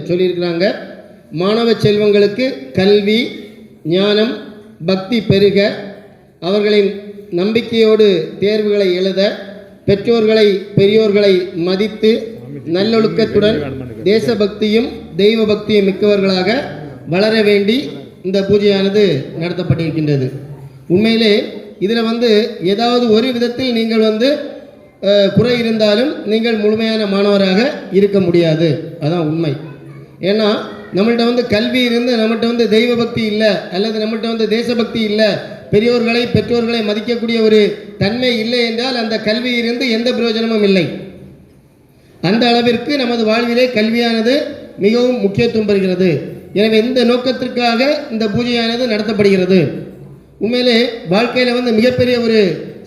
சொல்லியிருக்கிறாங்க. மாணவ செல்வங்களுக்கு கல்வி ஞானம் பக்தி பெருக, அவர்களின் நம்பிக்கையோடு தேர்வுகளை எழுத, பெற்றோர்களை பெரியோர்களை மதித்து நல்லொழுக்கத்துடன் தேசபக்தியும் தெய்வ பக்தியும் மிக்கவர்களாக வளர வேண்டி இந்த பூஜையானது நடத்தப்பட்டிருக்கின்றது. உண்மையிலே இதில் ஏதாவது ஒரு விதத்தில் நீங்கள் குறை இருந்தாலும் நீங்கள் முழுமையான மாணவராக இருக்க முடியாது. அதான் உண்மை. ஏன்னா நம்மள்கிட்ட கல்வி இருந்து நம்மகிட்ட தெய்வ பக்தி இல்லை, அல்லது நம்மகிட்ட தேசபக்தி இல்லை, பெரியோர்களை பெற்றோர்களை மதிக்கக்கூடிய ஒரு தன்மை இல்லை என்றால் அந்த கல்வி இருந்து எந்த பிரயோஜனமும் இல்லை. அந்த அளவிற்கு நமது வாழ்விலே கல்வியானது மிகவும் முக்கியத்துவம் பெறுகிறது. எனவே இந்த நோக்கத்திற்காக இந்த பூஜையானது நடத்தப்படுகிறது. உண்மையிலே வாழ்க்கையில் மிகப்பெரிய ஒரு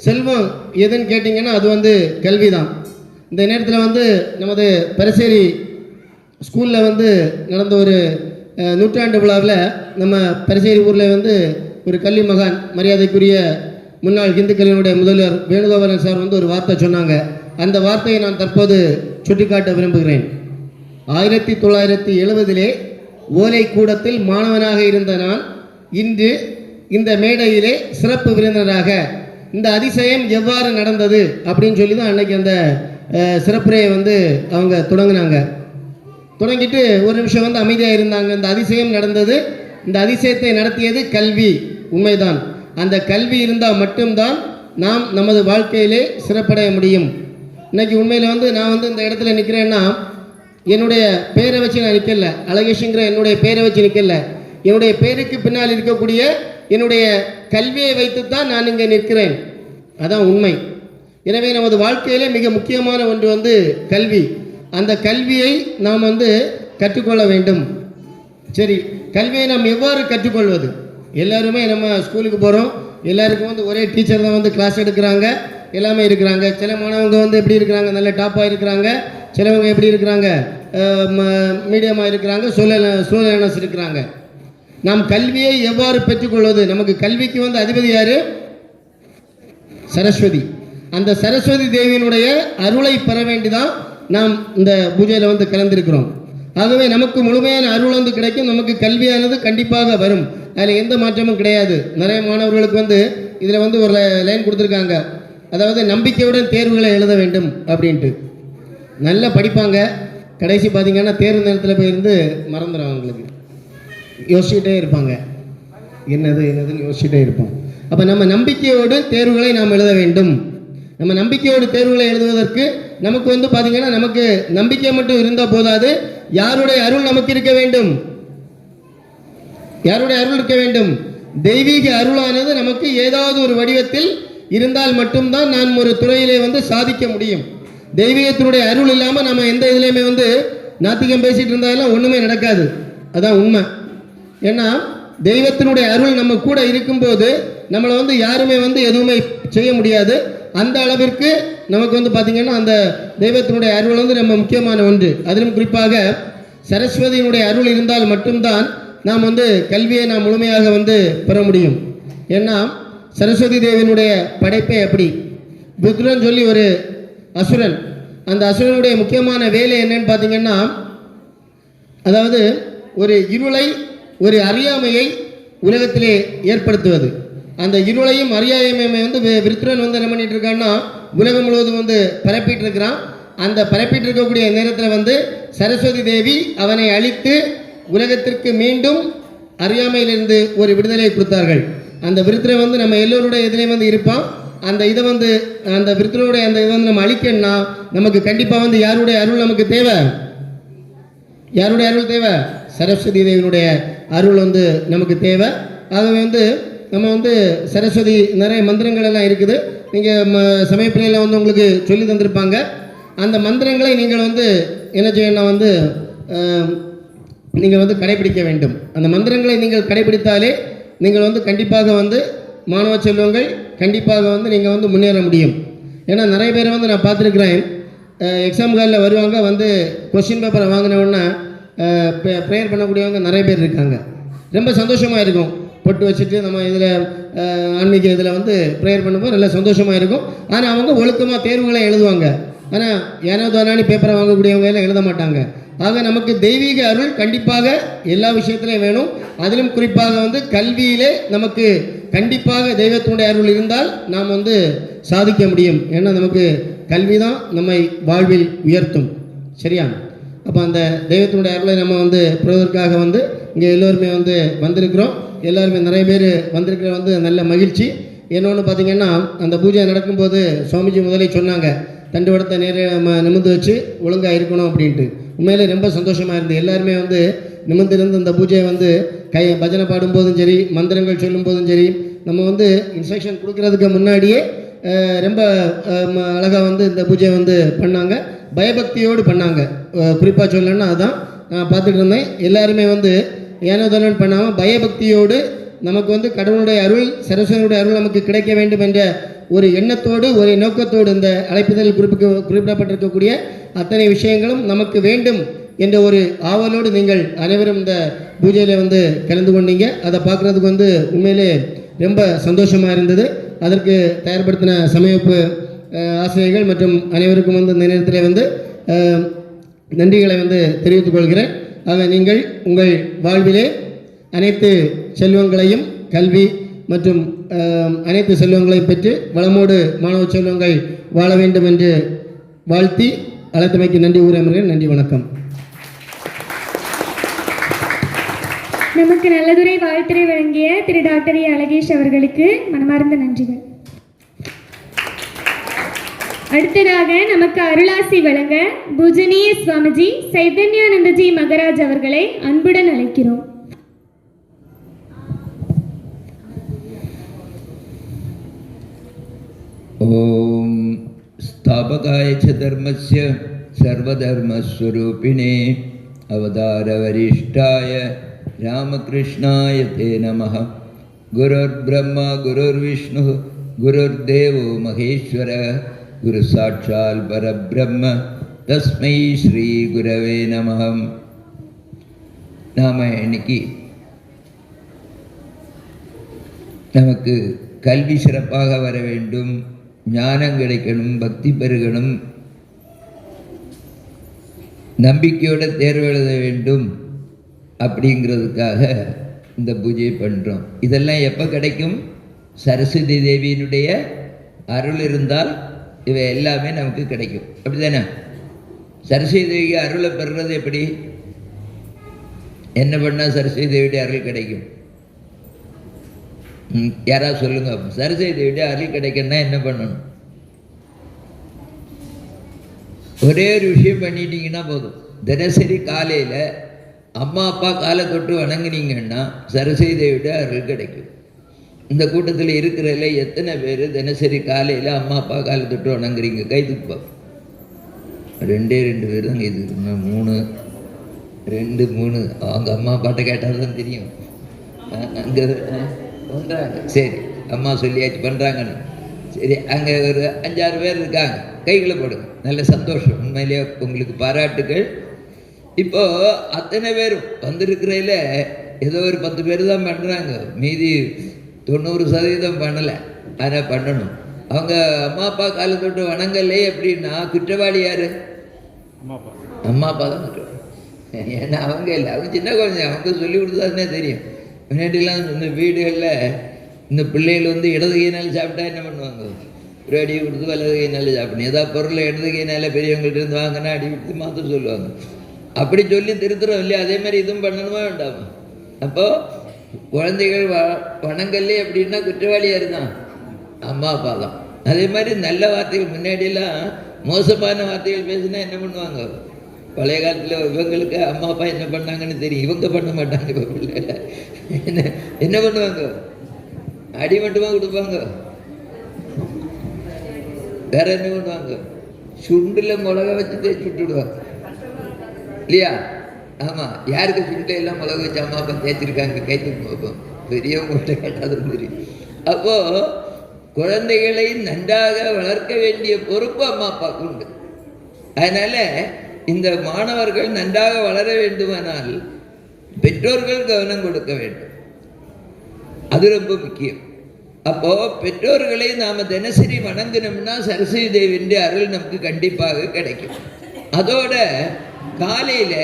செல்வம் எதுன்னு கேட்டிங்கன்னா அது கல்வி தான். இந்த நேரத்தில் நமது பரசேரி ஸ்கூலில் நடந்த ஒரு நூற்றாண்டு விழாவில் நம்ம பரசேரி ஊரில் ஒரு கல்வி மகான் மரியாதைக்குரிய முன்னாள் இந்து கல்வியினுடைய முதல்வர் வேணுகோபாலன் சார் ஒரு வார்த்தை சொன்னாங்க. அந்த வார்த்தையை நான் தற்போது சுட்டிக்காட்ட விரும்புகிறேன். 1970 ஓலை கூடத்தில் மாணவனாக இருந்த நான் இன்று இந்த மேடையிலே சிறப்பு விருந்தினராக இந்த அதிசயம் எவ்வாறு நடந்தது அப்படின்னு சொல்லி தான் அன்னைக்கு அந்த சிறப்புரையை அவங்க தொடங்கினாங்க. தொடங்கிட்டு ஒரு நிமிஷம் அமைதியாக இருந்தாங்க. இந்த அதிசயம் நடந்தது, இந்த அதிசயத்தை நடத்தியது கல்வி. உண்மைதான். அந்த கல்வி இருந்தால் மட்டும்தான் நாம் நமது வாழ்க்கையிலே சிறப்படைய முடியும். இன்னைக்கு உண்மையில் நான் இந்த இடத்துல நிற்கிறேன்னா என்னுடைய பேரை வச்சு நான் நிற்கல, அழகேஷுங்கிற என்னுடைய பேரை வச்சு நிற்கல. என்னுடைய பேருக்கு பின்னால் இருக்கக்கூடிய என்னுடைய கல்வியை வைத்துத்தான் நான் இங்கே நிற்கிறேன். அதான் உண்மை. எனவே நமது வாழ்க்கையிலே மிக முக்கியமான ஒன்று கல்வி. அந்த கல்வியை நாம் கற்றுக்கொள்ள வேண்டும். சரி, கல்வியை நாம் எவ்வாறு கற்றுக்கொள்வது? எல்லாருமே நம்ம ஸ்கூலுக்கு போகிறோம், எல்லாருக்கும் ஒரே டீச்சர் தான் கிளாஸ் எடுக்கிறாங்க, எல்லாமே இருக்கிறாங்க. சில மாணவங்க எப்படி இருக்கிறாங்க, நல்ல டாப்பாக இருக்கிறாங்க. சிலவங்க எப்படி இருக்கிறாங்க, மீடியமாக இருக்கிறாங்க, சூழலனஸ் இருக்கிறாங்க. நாம் கல்வியை எவ்வாறு பெற்றுக்கொள்வது? நமக்கு கல்விக்கு அதிபதி யாரு? சரஸ்வதி. அந்த சரஸ்வதி தேவியினுடைய அருளை பெற வேண்டிதான் நாம் இந்த பூஜையில் வந்து கலந்திருக்கிறோம். ஆகவே நமக்கு முழுமையான அருள் வந்து கிடைக்கும். நமக்கு கல்வியானது கண்டிப்பாக வரும். அதில் எந்த மாற்றமும் கிடையாது. நிறைய மாணவர்களுக்கு வந்து இதில் வந்து ஒரு லைன் கொடுத்துருக்காங்க, அதாவது நம்பிக்கையுடன் தேர்வுகளை எழுத வேண்டும் அப்படின்ட்டு. நல்லா படிப்பாங்க, கடைசி பார்த்தீங்கன்னா தேர்வு நேரத்தில் போயிருந்து மறந்துடும். அவங்களுக்கு யோசிச்சுட்டே இருப்பாங்க, என்னதுன்னு யோசிச்சுட்டே இருப்போம். அப்போ நம்ம நம்பிக்கையோடு தேர்வுகளை நாம் எழுத வேண்டும். நம்ம நம்பிக்கையோடு தேர்வுகளை எழுதுவதற்கு நமக்கு வந்து பார்த்தீங்கன்னா நமக்கு நம்பிக்கை மட்டும் இருந்தால் போதாது, யாருடைய அருள் நமக்கு இருக்க வேண்டும். யாருடைய அருள் இருக்க வேண்டும்? தெய்வீக அருளானது நமக்கு ஏதாவது ஒரு வடிவத்தில் இருந்தால் மட்டும்தான் நாம் ஒரு துறையிலே வந்து சாதிக்க முடியும். தெய்வீகத்தினுடைய அருள் இல்லாமல் நம்ம எந்த இதுலையுமே வந்து நாத்திகம் பேசிட்டு இருந்தாலும் ஒன்றுமே நடக்காது. அதான் உண்மை. ஏன்னா தெய்வத்தினுடைய அருள் நம்ம கூட இருக்கும்போது நம்மளை வந்து யாருமே வந்து எதுவுமே செய்ய முடியாது. அந்த அளவிற்கு நமக்கு வந்து பார்த்திங்கன்னா அந்த தெய்வத்தினுடைய அருள் வந்து நம்ம முக்கியமான ஒன்று. அதிலும் குறிப்பாக சரஸ்வதியினுடைய அருள் இருந்தால் மட்டும்தான் நாம் வந்து கல்வியை நாம் முழுமையாக வந்து பெற முடியும். ஏன்னா சரஸ்வதி தேவியினுடைய படைப்பே அப்படி. புத்ரன் சொல்லி ஒரு அசுரன், அந்த அசுரனுடைய முக்கியமான வேலை என்னன்னு பார்த்தீங்கன்னா, அதாவது ஒரு இருளை, ஒரு அறியாமையை உலகத்திலே ஏற்படுத்துவது. அந்த இருளையும் அறியாமையுமே வந்து விருத்ரன் வந்து என்ன பண்ணிட்டு இருக்கான்னா உலகம் முழுவதும் வந்து பரப்பிட்டு இருக்கிறான். அந்த பரப்பிட்டு இருக்கக்கூடிய நேரத்தில் வந்து சரஸ்வதி தேவி அவனை அழித்து உலகத்திற்கு மீண்டும் அறியாமையிலிருந்து ஒரு விடுதலை கொடுத்தார்கள். அந்த விருத்திரன் வந்து நம்ம எல்லோருடைய இதுலேயும் வந்து இருப்பான். அந்த இதை வந்து அந்த விருத்திரனுடைய அந்த இதை வந்து நம்ம அழிக்கணும்னா நமக்கு கண்டிப்பாக வந்து யாருடைய அருள் நமக்கு தேவை? யாருடைய அருள் தேவை? சரஸ்வதி தேவியினுடைய அருள் வந்து நமக்கு தேவை. ஆகவே வந்து நம்ம வந்து சரஸ்வதி நிறைய மந்திரங்கள் எல்லாம் இருக்குது. நீங்கள் சமயப்பிள்ளையில் வந்து உங்களுக்கு சொல்லி தந்திருப்பாங்க. அந்த மந்திரங்களை நீங்கள் வந்து என்ன செய்யணும் வந்து நீங்கள் வந்து கடைபிடிக்க வேண்டும். அந்த மந்திரங்களை நீங்கள் கடைபிடித்தாலே நீங்கள் வந்து கண்டிப்பாக வந்து மாணவ செல்வங்கள் கண்டிப்பாக வந்து நீங்கள் வந்து முன்னேற முடியும். ஏன்னா நிறைய பேரை வந்து நான் பார்த்துருக்குறேன், எக்ஸாம் காலில் வருவாங்க, வந்து கொஸ்டின் பேப்பரை வாங்கினவுடனே ப்ரேயர் பண்ணக்கூடியவங்க நிறைய பேர் இருக்காங்க. ரொம்ப சந்தோஷமாக இருக்கும். பொட்டு வச்சுட்டு நம்ம இதில் ஆன்மீக இதில் வந்து ப்ரேயர் பண்ணும்போது நல்லா சந்தோஷமாக இருக்கும். ஆனால் அவங்க ஒழுக்கமாக தேர்வுகளை எழுதுவாங்க. ஆனால் ஏனோ தானே பேப்பரை வாங்கக்கூடியவங்க எல்லாம் எழுத மாட்டாங்க. ஆக நமக்கு தெய்வீக அருள் கண்டிப்பாக எல்லா விஷயத்துலையும் வேணும். அதிலும் குறிப்பாக வந்து கல்வியிலே நமக்கு கண்டிப்பாக தெய்வத்தினுடைய அருள் இருந்தால் நாம் வந்து சாதிக்க முடியும். ஏன்னா நமக்கு கல்வி தான் நம்மை வாழ்வில் உயர்த்தும். சரியா? அப்போ அந்த தெய்வத்தினுடைய அருளை நம்ம வந்து பெறுவதற்காக வந்து இங்கே எல்லோருமே வந்து வந்திருக்கிறோம். எல்லாருமே நிறைய பேர் வந்திருக்கிற வந்து நல்ல மகிழ்ச்சி. என்னொன்று பார்த்திங்கன்னா, அந்த பூஜை நடக்கும்போது சுவாமிஜி முதலே சொன்னாங்க, தண்டுவடத்தை நிமிர்ந்து வச்சு ஒழுங்காக இருக்கணும் அப்படின்ட்டு. உண்மையிலே ரொம்ப சந்தோஷமாக இருந்து எல்லாருமே வந்து நிமிர்ந்திருந்து இந்த பூஜையை வந்து பஜனை பாடும்போதும் சரி, மந்திரங்கள் சொல்லும் போதும் சரி, நம்ம வந்து இன்ஸ்ட்ரக்ஷன் கொடுக்கறதுக்கு முன்னாடியே ரொம்ப அழகாக வந்து இந்த பூஜையை வந்து பண்ணாங்க. பயபக்தியோடு பண்ணாங்க. குறிப்பாக சொல்லணும்னா அதுதான் நான் பார்த்துட்டு இருந்தேன். எல்லாருமே வந்து ஏனோதனன் பண்ணாமல் பயபக்தியோடு நமக்கு வந்து கடவுளுடைய அருள், சரஸ்வதியுடைய அருள் நமக்கு கிடைக்க வேண்டும் என்ற ஒரு எண்ணத்தோடு, ஒரு நோக்கத்தோடு இந்த அழைப்புதல் குறிப்பிடப்பட்டிருக்கக்கூடிய அத்தனை விஷயங்களும் நமக்கு வேண்டும் என்ற ஒரு ஆவலோடு நீங்கள் அனைவரும் இந்த பூஜையில் வந்து கலந்து கொண்டீங்க. அதை பார்க்குறதுக்கு வந்து உண்மையிலே ரொம்ப சந்தோஷமாக இருந்தது. அதற்கு தயார்படுத்தின சமயப்பு ஆசிரியர்கள் மற்றும் அனைவருக்கும் வந்து இந்த நேரத்தில் வந்து நன்றிகளை வந்து தெரிவித்துக் கொள்கிறேன். ஆக நீங்கள் உங்கள் வாழ்விலே அனைத்து செல்வங்களையும், கல்வி மற்றும் அனைத்து செல்வங்களையும் பெற்று வளமோடு மாணவ செல்வங்கள் வாழ வேண்டும் என்று வாழ்த்தி அழைத்தமைக்கு நன்றி கூறுகிறேன். நன்றி, வணக்கம். நமக்கு நல்லதுரை வாழ்த்துரை வழங்கிய திரு டாக்டர் ஏ அழகேஷ் அவர்களுக்கு மனமார்ந்த நன்றிகள். அடுத்ததாக நமக்கு அருளாசி வழங்க பூஜனீய சுவாமிஜி சைதன்யானந்தஜி மகராஜ் அவர்களை அன்புடன் அழைக்கிறோம். ஓம் ஸ்தாபகாய ச தர்மஸ்ய சர்வதர்மஸ்வரூபிணே அவதார வரிஷ்டாய ராமகிருஷ்ணாய தே நமः. குருர் பிரம்மா குருர் விஷ்ணு குருர் தேவோ மகேஸ்வர குரு சாட்சால் பரபிரம்ம தஸ்மை ஸ்ரீ குரவே நமः. நாம் இன்னைக்கு நமக்கு கல்வி சிறப்பாக வர வேண்டும், ஞானம் கிடைக்கணும், பக்தி பெருகணும், நம்பிக்கையோட தேர்வு எழுத வேண்டும் அப்படிங்கிறதுக்காக இந்த பூஜையை பண்ணுறோம். இதெல்லாம் எப்போ கிடைக்கும்? சரஸ்வதி தேவியினுடைய அருள் இருந்தால் இவை எல்லாமே நமக்கு கிடைக்கும். அப்படி தானே? சரஸ்வதி தேவிக்கு அருளை பெறுறது எப்படி? என்ன பண்ணால் சரஸ்வதி தேவியுடைய அருள் கிடைக்கும்? யாராவது சொல்லுங்க. சரஸ்வதி தேவியுடைய அருள் கிடைக்கணும்னா என்ன பண்ணணும்? ஒரே ஒரு விஷயம் பண்ணிட்டீங்கன்னா போதும். தினசரி காலையில் அம்மா அப்பா காலை தொட்டு வணங்குனீங்கன்னா சரஸ்வதி தேவியுடைய அருள் கிடைக்கும். இந்த கூட்டத்தில் இருக்கிறதில்ல எத்தனை பேர் தினசரி காலையில் அம்மா அப்பா காலை தொட்டு வணங்குறீங்க? கை தூக்குப்பா. 2 பேர் தான் கை தூக்கணும். 3 அவங்க அம்மா அப்பாட்ட கேட்டால் தான் தெரியும். அங்கே பண்ணுறாங்க. சரி, அம்மா சொல்லியாச்சு பண்ணுறாங்கன்னு. சரி, அங்கே ஒரு 5-6 பேர் இருக்காங்க. கைகளை போடுங்க. நல்ல சந்தோஷம். உண்மையிலேயே உங்களுக்கு பாராட்டுகள். இப்போது அத்தனை பேரும் வந்திருக்கிறதில் ஏதோ ஒரு 10 பேர் தான் பண்ணுறாங்க. மீதி 90% பண்ணலை. ஆனால் பண்ணணும். அவங்க அம்மா அப்பா காலை தொட்டு வணங்கலே அப்படின்னா குற்றவாளி யார்? அம்மா அப்பா தான் குற்றவாளி. ஏன்னா அவங்க இல்லை, அவங்க சின்ன குழந்தை. அவங்க சொல்லி கொடுத்தாருன்னே தெரியும். முன்னாடிலாம் இந்த வீடுகளில் இந்த பிள்ளைகள் வந்து இடது கையினால் சாப்பிட்டா என்ன பண்ணுவாங்க? ஒரு அடி கொடுத்து வலது கையினால் சாப்பிடணும். ஏதாவது பொருளை இடது கையினால் பெரியவங்கள்ட்ட இருந்து வாங்கினா அடி கொடுத்து மாற்ற சொல்லுவாங்க. அப்படி சொல்லி திருத்துறோம் இல்லையா? அதே மாதிரி இதுவும் பண்ணணுமா வேண்டாமா? அப்போது குழந்தைகள் வணங்கல்லே அப்படின்னா குற்றவாளியாக தான் அம்மா அப்பா தான். அதே மாதிரி நல்ல வார்த்தைகள், முன்னாடியெல்லாம் மோசமான வார்த்தைகள் பேசினா என்ன பண்ணுவாங்க? பழைய காலத்தில் இவங்களுக்கு அம்மா அப்பா என்ன பண்ணாங்கன்னு தெரியும். இவங்க பண்ண மாட்டாங்க. இப்போ பிள்ளைல என்ன பண்ணுவாங்க? அடி மட்டுமா கொடுப்பாங்க. வேற என்ன பண்ணுவாங்க? சுண்டில் மிளகா வச்சு தேய்ச்சி விட்டுடுவாங்க இல்லையா? ஆமாம். யாருக்கு சுண்டையெல்லாம் மிளகா வச்சு அம்மா அப்பா தேய்ச்சிருக்காங்க? கைத்துக்கு பார்ப்போம். பெரியவங்கள்ட்ட கேட்டால் தெரியும். அப்போது குழந்தைகளை நன்றாக வளர்க்க வேண்டிய பொறுப்பு அம்மா அப்பாவுக்கு உண்டு. அதனால் இந்த மாணவர்கள் நன்றாக வளர வேண்டுமானால் பெற்றோர்கள் கவனம் கொடுக்க வேண்டும். அது ரொம்ப முக்கியம். அப்போது பெற்றோர்களை நாம் தினசரி வணங்கினோம்னா சரஸ்வதி தேவியின் அருள் நமக்கு கண்டிப்பாக கிடைக்கும். அதோட காலையில்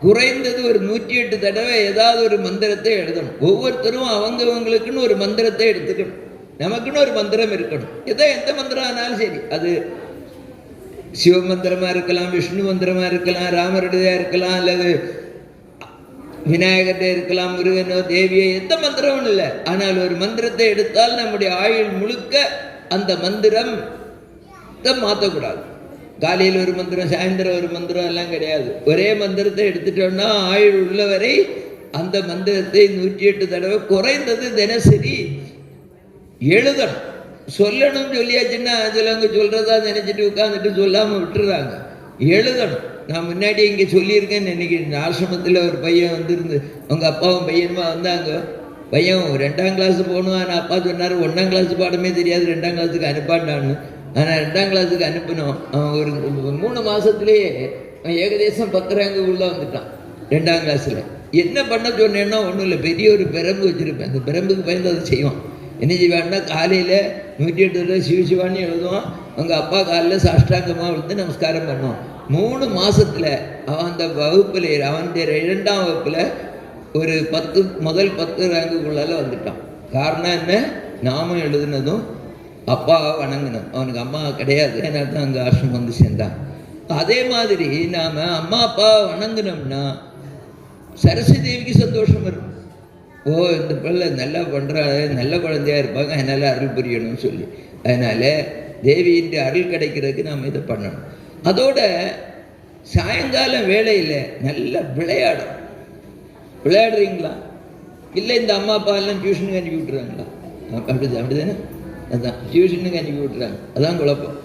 குறைந்தது ஒரு 108 தடவை ஏதாவது ஒரு மந்திரத்தை எழுதணும். ஒவ்வொருத்தரும் அவங்களுக்குன்னு ஒரு மந்திரத்தை எடுத்துக்கணும். நமக்குன்னு ஒரு மந்திரம் இருக்கணும். எந்த மந்திரம் ஆனாலும் சரி, அது சிவ மந்திரமாக இருக்கலாம், விஷ்ணு மந்திரமாக இருக்கலாம், ராமருடையா இருக்கலாம், அல்லது விநாயகர்கிட்ட இருக்கலாம், முருகனோ தேவியோ, எந்த மந்திரமும் இல்லை. ஆனால் ஒரு மந்திரத்தை எடுத்தால் நம்முடைய ஆயுள் முழுக்க அந்த மந்திரம் மாற்றக்கூடாது. காலையில் ஒரு மந்திரம், சாயந்தரம் ஒரு மந்திரம் எல்லாம் கிடையாது. ஒரே மந்திரத்தை எடுத்துட்டோம்னா ஆயுள் உள்ளவரை அந்த மந்திரத்தை 108 தடவை குறைந்தது தினசரி எழுதணும். சொல்லணும்னு சொல்லியாச்சுன்னா சிலவங்க சொல்கிறதா நினச்சிட்டு உட்காந்துட்டு சொல்லாமல் விட்டுறாங்க. எழுதணும். நான் முன்னாடி இங்கே சொல்லியிருக்கேன்னு நினைக்கிறேன். ஆசிரமத்தில் ஒரு பையன் வந்துருந்து, அவங்க அப்பாவும் பையனுமா வந்தாங்க. பையன் 2ஆம் கிளாஸ் போகணும். ஆனால் அப்பா சொன்னார் 1ஆம் கிளாஸ் பாடமே தெரியாது, 2ஆம் கிளாஸுக்கு அனுப்பாண்டான்னு. ஆனால் 2ஆம் கிளாஸுக்கு அனுப்பினோம். அவன் ஒரு 3 மாதத்துலேயே ஏகதேசம் 10 ரேங்கு உள்ளே வந்துட்டான் 2ஆம் கிளாஸில். என்ன பண்ண சொன்னேன்னா ஒன்றும் இல்லை, பெரிய ஒரு பிரம்பு வச்சுருப்பேன். அந்த பிரம்புக்கு பயந்து அதை செய்வான். என்ன செய்வான்னா காலையில் 108 தடவை சிவசிவான்னு எழுதுவான். அவங்க அப்பா காலையில் சாஷ்டாங்கமாக விழுந்து நமஸ்காரம் பண்ணுவான். 3 மாதத்தில் அவன் அந்த வகுப்பில், அவனுடைய 2ஆம் வகுப்பில் ஒரு முதல் 10 ரேங்குக்குள்ளால வந்துட்டான். காரணம் என்ன? நாமும் எழுதுனதும் அப்பாவை வணங்கணும். அவனுக்கு அம்மா கிடையாது, ஏன்னா தான் அங்கே ஆசிரமம் வந்து சேர்ந்தான். அதே மாதிரி நாம் அம்மா அப்பாவை வணங்கினோம்னா சரஸ்வதி தேவிக்கு சந்தோஷம் வரும். ஓ, இந்த பிள்ளை நல்லா பண்ணுறாங்க, நல்ல குழந்தையாக இருப்பாங்க, அதனால் அருள் புரியணும்னு சொல்லி. அதனால் தேவியின் அருள் கிடைக்கிறதுக்கு நாம் இதை பண்ணணும். அதோட சாயங்காலம் வேளையில் நல்லா விளையாடுறீங்களா? இல்லை இந்த அம்மா அப்பா எல்லாம் டியூஷனுக்கு அனுப்பி விட்டுறாங்களா? அப்படிதானே? அதுதான், டியூஷனுக்கு அனுப்பி விட்டுறாங்க. அதான் குழப்பம்.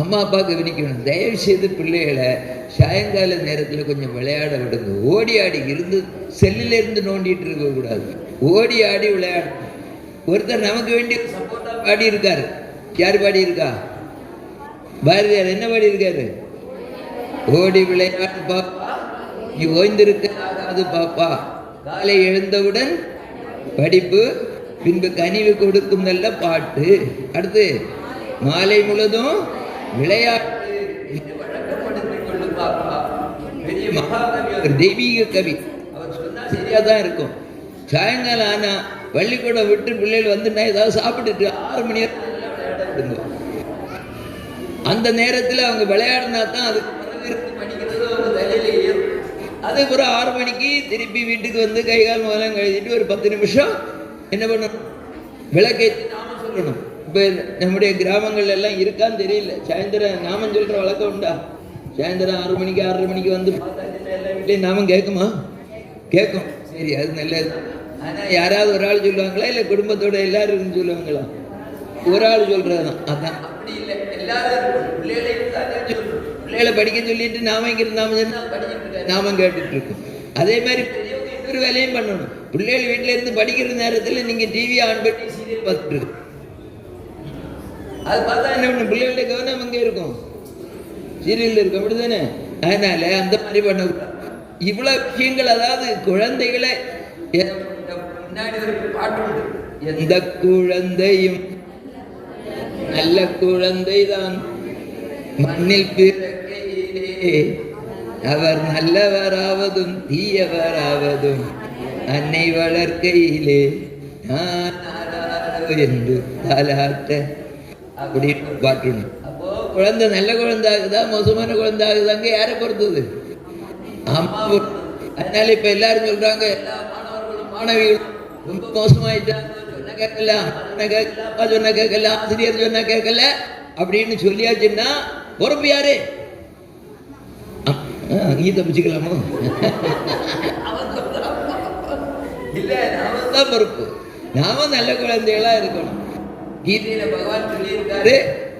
அம்மா அப்பா கவனிக்கணும். தயவு செய்து பிள்ளைகளை சாயங்கால நேரத்தில் கொஞ்சம் விளையாட விடுங்க. ஓடி ஆடி இருந்து செல்லிலேருந்து நோண்டிட்டு இருக்கக்கூடாது. ஓடி ஆடி விளையாடு. ஒருத்தர் நமக்கு வேண்டிய சப்போர்ட்டாக பாடி இருக்காரு. யார் பாடி இருக்கா? பாரதியார் என்ன பாடி இருக்காரு? ஓடி விளையாடு பாப்பா, நீ ஓய்ந்திருக்காது பாப்பா, காலை எழுந்தவுடன் படிப்பு, பின்பு கனிவு கொடுக்கும் நல்ல பாட்டு, அடுத்து மாலை முழுதும் விளையாட்டு, வழக்கப்படுத்திக் கொள்ளும் பாப்பா. மகாகவி, ஒரு தெய்வீக கவி. அவர் சொன்னால் சரியாக தான் இருக்கும். சாயங்காலம் ஆனால் பள்ளிக்கூடம் விட்டு பிள்ளைகள் வந்துட்டா ஏதாவது சாப்பிட்டுட்டு 6 மணி நேரம் விளையாட விடுங்க. அந்த நேரத்தில் அவங்க விளையாடினா தான் அதுக்கு வரவிற்கு படிக்கிறது அவங்க தலையில ஏறும். அதுக்கப்புறம் 6 மணிக்கு திருப்பி வீட்டுக்கு வந்து கை கால் முதலாம் கழுதிட்டு ஒரு 10 நிமிஷம் என்ன பண்ணணும், விளக்கேற்றி நாமம் சொல்லணும். இப்போ நம்முடைய கிராமங்கள் எல்லாம் இருக்கான்னு தெரியல, சாயந்தரம் நாமம் சொல்கிற வழக்கம் உண்டா? சாயந்தரம் 6 மணிக்கு 6:30 மணிக்கு வந்து பார்த்தா எல்லா வீட்லேயும் நாமம் கேட்குமா? கேட்கும். சரி, அது நல்லது. ஆனால் யாராவது ஒரு ஆள் சொல்லுவாங்களா, இல்லை குடும்பத்தோட எல்லாரும் சொல்லுவாங்களா? ஒரு ஆள் சொல்கிறது தான். அதான் அப்படி இல்லை, எல்லாரும் பிள்ளைகளை படிக்க சொல்லிட்டு நாம இங்கிருந்து நாம சொன்னால் படிச்சுட்டு நாமம் கேட்டுட்டு இருக்கோம். அதே மாதிரி பெரியவங்க இன்னொரு வேலையும் பண்ணணும். பிள்ளைகள் வீட்டில இருந்து படிக்கிற நேரத்தில் நீங்கள் டிவி ஆன் பண்ணி சீரியல் பார்த்துட்டு இருக்கு. அது பார்த்தா என்ன பண்ணும், பிள்ளைகளுடைய கவனம் அங்கே இருக்கும், சீரியல் இருக்கும். அப்படிதானே? அதனால அந்த மாதிரி பண்ணக்கூடாது. இவ்வளோ விஷயங்கள், அதாவது குழந்தைகளை முன்னாடி ஒரு பாட்டு உண்டு, எந்த குழந்தையும் நல்ல குழந்தை தான் மண்ணில் பிறக்கையிலே அவர் நல்லவராவதும் தீயவராவதும் அன்னை வளர்க்கையிலே நான் என்று தாலாட்ட அப்படின்னு பாட்டுண்டு. அப்போ குழந்தை நல்ல குழந்தை ஆகுதா மோசமான குழந்தை ஆகுதாங்க யாரை பொறுத்தது? அம்மா. அதனால இப்ப எல்லாரும் சொல்றாங்க, எல்லா மாணவர்களும் மாணவிகளும் ரொம்ப மோசமாயிட்டாங்க, சொன்ன கேட்கல, அப்பா சொன்ன கேட்கல, ஆசிரியர் சொன்ன கேட்கல அப்படின்னு சொல்லியாச்சுன்னா பொறுப்பு யாரு? நீ தப்பிச்சுக்கலாமோ? இல்ல, நாம தான் பொறுப்பு. நாம நல்ல குழந்தைகளா இருக்கணும். கீதையில பகவான் சொல்லியிருக்காரு,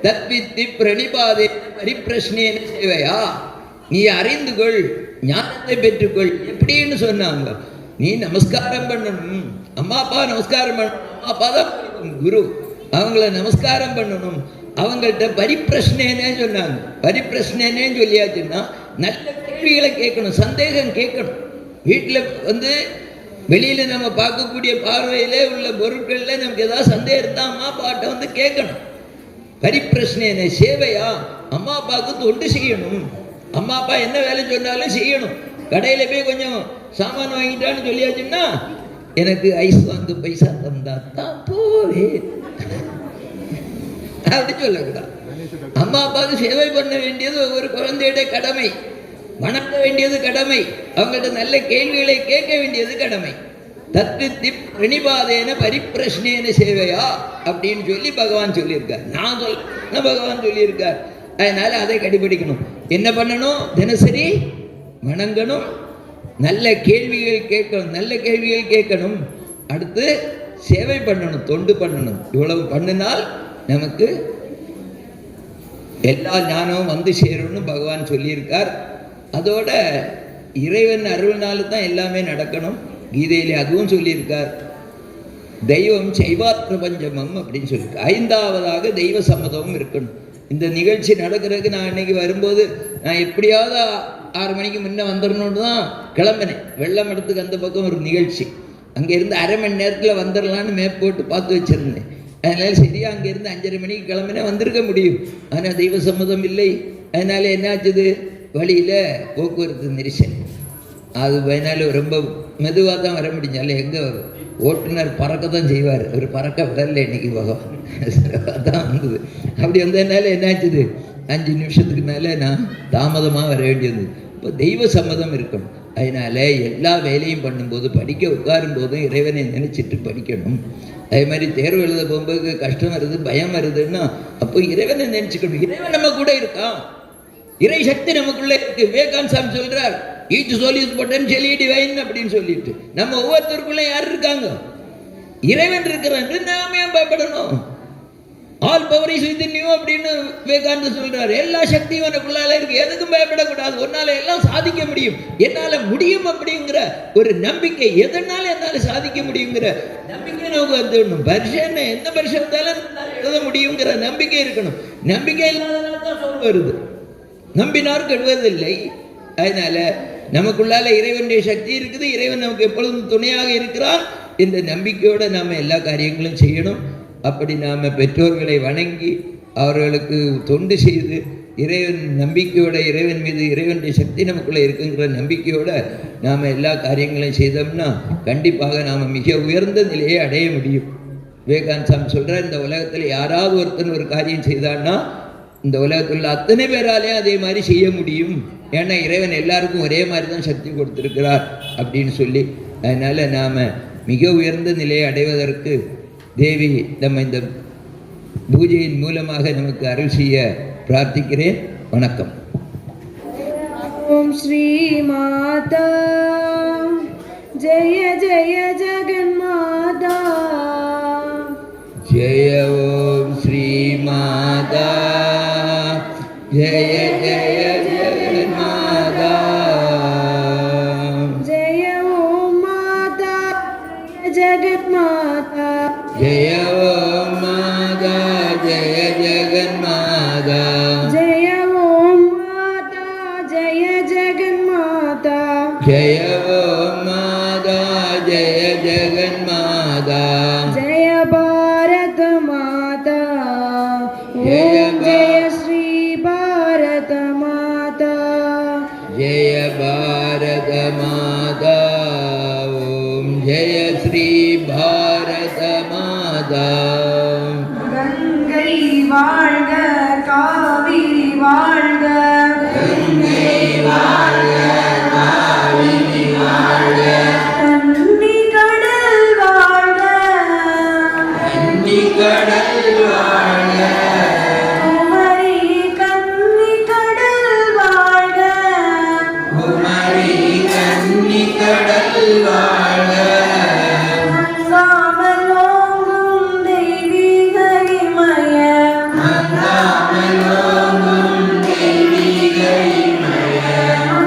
தத்வித்தி பிரணிபாதே பரிப்பிரஷ்னேன சேவையா, நீ அறிந்து கொள், ஞானத்தை பெற்றுக்கொள். எப்படின்னு சொன்னாங்க, நீ நமஸ்காரம் பண்ணணும், அம்மா அப்பா நமஸ்காரம் பண்ணணும், அம்மா அப்பா தான் குரு, அவங்கள நமஸ்காரம் பண்ணணும், அவங்கள்ட்ட பரிப்பிரஷ்னேனே சொன்னாங்க. பரிப்பிரஷ்னேனே சொல்லியாச்சுன்னா நல்ல கேள்விகளை கேட்கணும், சந்தேகம் கேட்கணும். வீட்டில் வந்து வெளியில் நம்ம பார்க்கக்கூடிய பார்வையிலே உள்ள பொருட்களில் நமக்கு ஏதாவது சந்தேகம் இருந்தால் அம்மா அப்பாட்ட வந்து கேட்கணும். பரிப்பிரஷ்னேன சேவையா, அம்மா அப்பாவுக்கு தொண்டு செய்யணும். அம்மா அப்பா என்ன வேலை சொன்னாலும் செய்யணும். கடையில் போய் கொஞ்சம் சாமான் வாங்கிட்டான்னு சொல்லியாச்சுன்னா எனக்கு ஐஸ் வாங்க பைசா தந்தா தான் போவேன் அப்படி சொல்லக்கூடாது. அம்மா அப்பாவுக்கு சேவை பண்ண வேண்டியது ஒவ்வொரு குழந்தையுடைய கடமை, வணங்க வேண்டியது கடமை, அவங்கள்ட்ட நல்ல கேள்விகளை கேட்க வேண்டியது கடமை. தத்வித்தி பிரணிபாதேன பரிப்பிரஷ்னேன சேவையா அப்படின்னு சொல்லி பகவான் சொல்லியிருக்கார். நான் சொல்ல பகவான் சொல்லியிருக்கார். அதனால அதை கடைபிடிக்கணும். என்ன பண்ணணும்? தினசரி வணங்கணும், நல்ல கேள்விகள் கேட்கணும், நல்ல கேள்விகள் கேட்கணும். அடுத்து சேவை பண்ணணும், தொண்டு பண்ணணும். இவ்வளவு பண்ணினால் நமக்கு எல்லா ஞானமும் வந்து சேரும்னு பகவான் சொல்லியிருக்கார். அதோட இறைவன் அருள்னால தான் எல்லாமே நடக்கணும். கீதையிலே அதுவும் சொல்லியிருக்கார். தெய்வம் சைவாத் பிரபஞ்சமம் அப்படின்னு சொல்லியிருக்கு. 5ஆவதாக தெய்வ சம்மதமும் இருக்கணும். இந்த நிகழ்ச்சி நடக்கிறதுக்கு நான் இன்னைக்கு வரும்போது நான் எப்படியாவது 6 மணிக்கு முன்னே வந்துடணும்னு தான் கிளம்பினேன். வெள்ளம் இடத்துக்கு அந்த பக்கம் ஒரு நிகழ்ச்சி, அங்கேருந்து 1/2 மணி நேரத்தில் வந்துடலான்னு மேப் போட்டு பார்த்து வச்சுருந்தேன். அதனால சரியா அங்கேருந்து 5:30 மணிக்கு கிளம்பினா வந்திருக்க முடியும். ஆனால் தெய்வ சம்மதம் இல்லை. அதனால என்னாச்சுது, வழியில் போக்குவரத்து நெரிசல். அது அதனால ரொம்ப மெதுவாக தான் வர முடிஞ்சால. எங்கே ஓட்டுநர் பறக்க தான் செய்வார், அவர் பறக்க விடல இன்னைக்கு பகவான் தான் வந்தது. அப்படி வந்ததுனால என்னாச்சுது, 5 நிமிஷத்துக்கு மேலே நான் தாமதமாக வர வேண்டியது. இப்போ தெய்வ சம்மதம் இருக்கணும். அதனால எல்லா வேலையும் பண்ணும்போது, படிக்க உட்காரும் போதும் இறைவனை நினைச்சிட்டு படிக்கணும். அதே மாதிரி தேர்வு எழுத போகும்போது கஷ்டம் வருது, பயம் வருதுன்னா அப்போ இறைவனை நினைச்சுக்கணும். இறைவன் நம்ம கூட இருக்கான், இறை சக்தி நமக்குள்ளே இருக்கு. விவேகானந்த சாமி சொல்றார், each soul is potentially divine அப்படின்னு சொல்லிட்டு. நம்ம ஒவ்வொருத்தருக்குள்ள யார் இருக்காங்க? இறைவன் இருக்கிறான். நாம ஏன் பயப்படணும்? All power is within you அப்படின்னு விவேகானந்தர் சொல்றாரு. எல்லா சக்தியும் எனக்குள்ளால இருக்கு, எதுக்கும் பயப்படக்கூடாது. ஒன்னால எல்லாம் சாதிக்க முடியும், என்னால முடியும் அப்படிங்கிற ஒரு நம்பிக்கை, எதனால என்னால சாதிக்க முடியுங்கிற நம்பிக்கை நமக்கு வந்துடணும். பரிசு எந்த பரிசு இருந்தாலும் எழுத முடியுங்கிற நம்பிக்கை இருக்கணும். நம்பிக்கை இல்லாதனால தான் சோர்வு வருது, நம்பினார் கெடுவதில்லை. அதனால நமக்குள்ளால இறைவனுடைய சக்தி இருக்குது, இறைவன் நமக்கு எப்பொழுதும் துணையாக இருக்கிறான் என்ற நம்பிக்கையோடு நாம் எல்லா காரியங்களும் செய்யணும். அப்படி நாம் பெற்றோர்களை வணங்கி அவர்களுக்கு தொண்டு செய்து இறைவன் நம்பிக்கையோட, இறைவன் மீது இறைவனுடைய சக்தி நமக்குள்ளே இருக்குங்கிற நம்பிக்கையோட நாம் எல்லா காரியங்களையும் செய்தோம்னா கண்டிப்பாக நாம் மிக உயர்ந்த நிலையை அடைய முடியும். விவேகானந்த சாமி சொல்கிறார், இந்த உலகத்தில் யாராவது ஒருத்தன் ஒரு காரியம் செய்தான்னா இந்த உலகத்தில் உள்ள அத்தனை பேராலையும் அதே மாதிரி செய்ய முடியும். ஏன்னா இறைவன் எல்லாருக்கும் ஒரே மாதிரி தான் சக்தி கொடுத்துருக்கிறார் அப்படின்னு சொல்லி, அதனால் நாம் மிக உயர்ந்த நிலையை அடைவதற்கு தேவி நம்ம இந்த பூஜையின் மூலமாக நமக்கு அருள் செய்ய பிரார்த்திக்கிறேன். வணக்கம். ஓம் ஸ்ரீ மாதா ஜெய ஜெய ஜெகன்மாதா. ஜெய ஓம் ஸ்ரீ மாதா ஜெய ஜெய ஜெகன்மாதா. ஜெய ஓம் மாதா ஜெகன்மாதா. ஜெய ஓம் மாதா ஜெய ஜெகன்மாதா. ஜெய ஓம் மாதா ஜெய ஜெகன்மாதா. ஜெய ஓம் மாதா ஜெய ஜெகன்மாதா. ஜெய பாரத மாதா. ஜெய ஓம் ஜெய ஸ்ரீ பாரத மாதா. ஜெய பாரத மாதா. ஓம் ஜெய ஸ்ரீ பாரத மாதா. கங்கை வாழ்க காவிரி வாழ்க. கங்கை வாழ்க காவிரி வாழ்க. கன்னி கடல் வாழ்க. கன்னி கடல் வாழ்க. குமரி கன்னி கடல் வாழ்க. குமரி கன்னி கடல் வாழ்க. மங்காமலோங்கும் தெய்வீக இமயம். மங்காமலோங்கும் தெய்வீக இமயம்.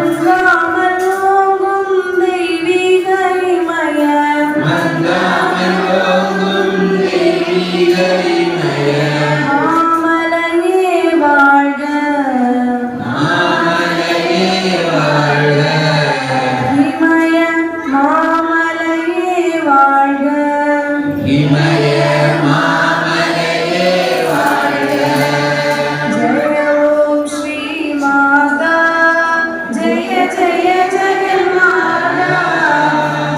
மங்காமலோங்கும் தெய்வீக இமயம். மங்காமலோங்கும் தெய்வீக இமயம். மாமலையே வாழ்க. மாமலையே வாழ்க. இமய மாமலையே வாழ்க. இமய மாமலையே வாழ்க. ஜெய ஓம் ஸ்ரீ மாதா ஜெய ஜெய ஜெகன்மாதா.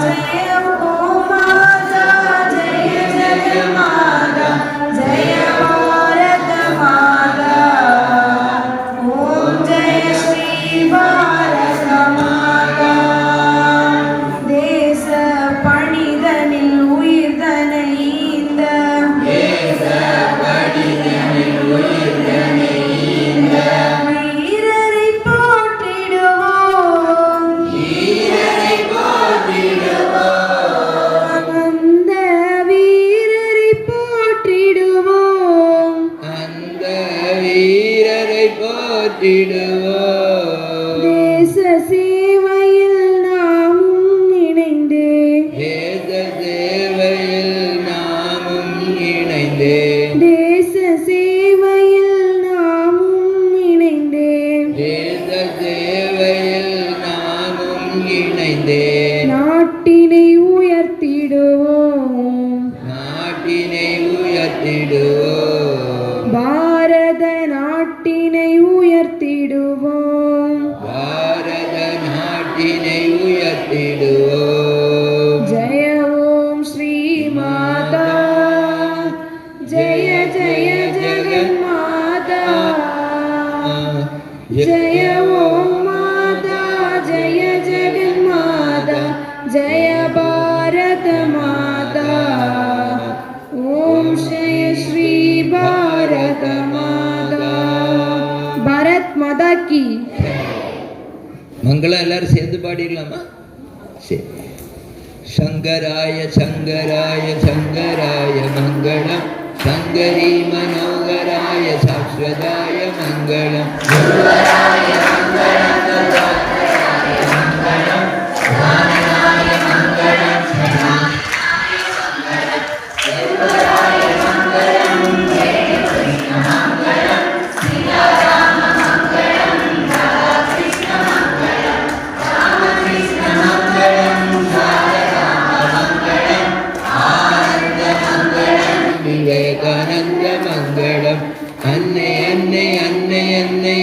ஜெய ஓம் மாதா ஜெய ஜெகன்மாதா. ஜெய பாரத மாதா. ஓம் ஜெய ஸ்ரீ பாரத மாதா. தேச பணிதனில் உயிர்தனை ஈந்த. வீரரை போற்றிடுவோம். அந்த வீரரை போற்றிடுவோம். அந்த வீரரை போற்றிடுவோம். தேச சேவையில் நாமும் இணைந்தே. தேச சேவையில் நாமும் இணைந்தே. தேச சேவையில் நாமும் இணைந்தே. தேச சேவையில் நாமும் இணைந்தே. நாட்டினை உயர்த்திடுவோம். நாட்டினை உயர்த்திடுவோம். பாரத நாட்டினை உயர்த்திடுவோம். பாரத நாட்டினை உயர்த்திடுவோம். ஜெய ஓம் ஸ்ரீ மாதா ஜெய ஜெய ஜெகன்மாதா. ஜெய ஓம் மாதா ஜெய ஜெகன்மாதா. ஜெய பாரத மாதா. ஓம் ஜெய ஸ்ரீ பாரத மாதா. பாரத் மாதா கி. மங்களம் எல்லாரும் சேர்ந்து பாடிடலாமா? சரி. சங்கராய சங்கராய சங்கராய மங்களம். சங்கரி மனோகராய சாஸ்வதாய மங்களம். விவேகானந்த மங்களம். அன்னை அன்னை அன்னை அன்னை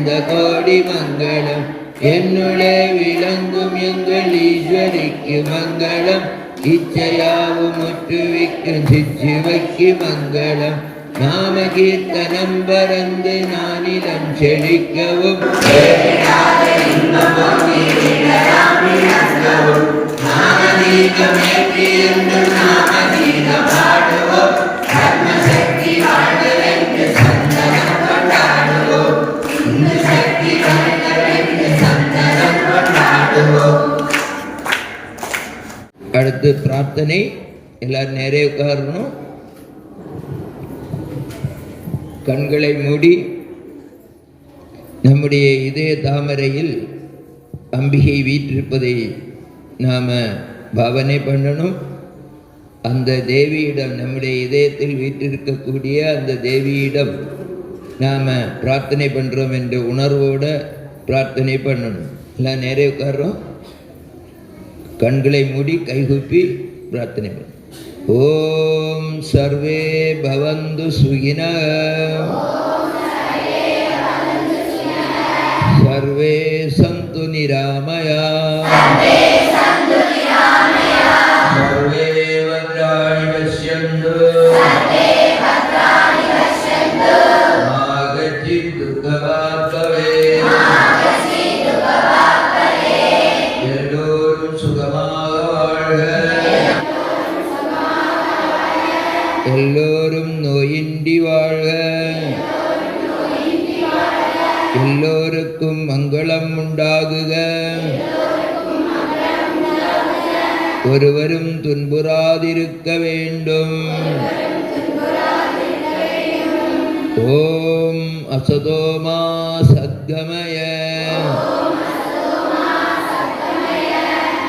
அனந்த கோடி மங்களம் என்னுளே விளங்கும் எங்கள் ஈஸ்வரிக்கு மங்களம் இச்சையாவும் முற்றுவிக்கும் சிச்சுவைக்கு மங்களம் நாம கீர்த்தனம் பறந்து நானிலம் செழிக்கவும் அடுத்து பிரார்த்தனை. எல்லாரும் நேரே உட்காரணும். கண்களை மூடி நம்முடைய இதய தாமரையில் அம்பிகை வீற்றிருப்பதை நாம் பாவனை பண்ணணும். அந்த தேவியிடம், நம்முடைய இதயத்தில் வீற்றிருக்கக்கூடிய அந்த தேவியிடம் நாம் பிரார்த்தனை பண்ணுறோம் என்ற உணர்வோடு பிரார்த்தனை பண்ணணும். எல்லாம் நேரே உட்கார்றோம். கண்களை மூடி கைகூப்பி பிரார்த்தனை பண்ணணும். ஓம் சர்வே பவந்து சுகினः சர்வே சந்து நிராமயாः சர்வே பத்ராணி பஷ்யந்து மா கச்சித் துக்கபாக் பவேத். எல்லோரும் சுகமாக வாழ்க. எல்லோரும் நோயின்றி வாழ்க. எல்லோருக்கும் மங்களம் உண்டாகுக. ஒருவரும் துன்புறாதிருக்க வேண்டும். ஓம் அசதோமா சத்கமய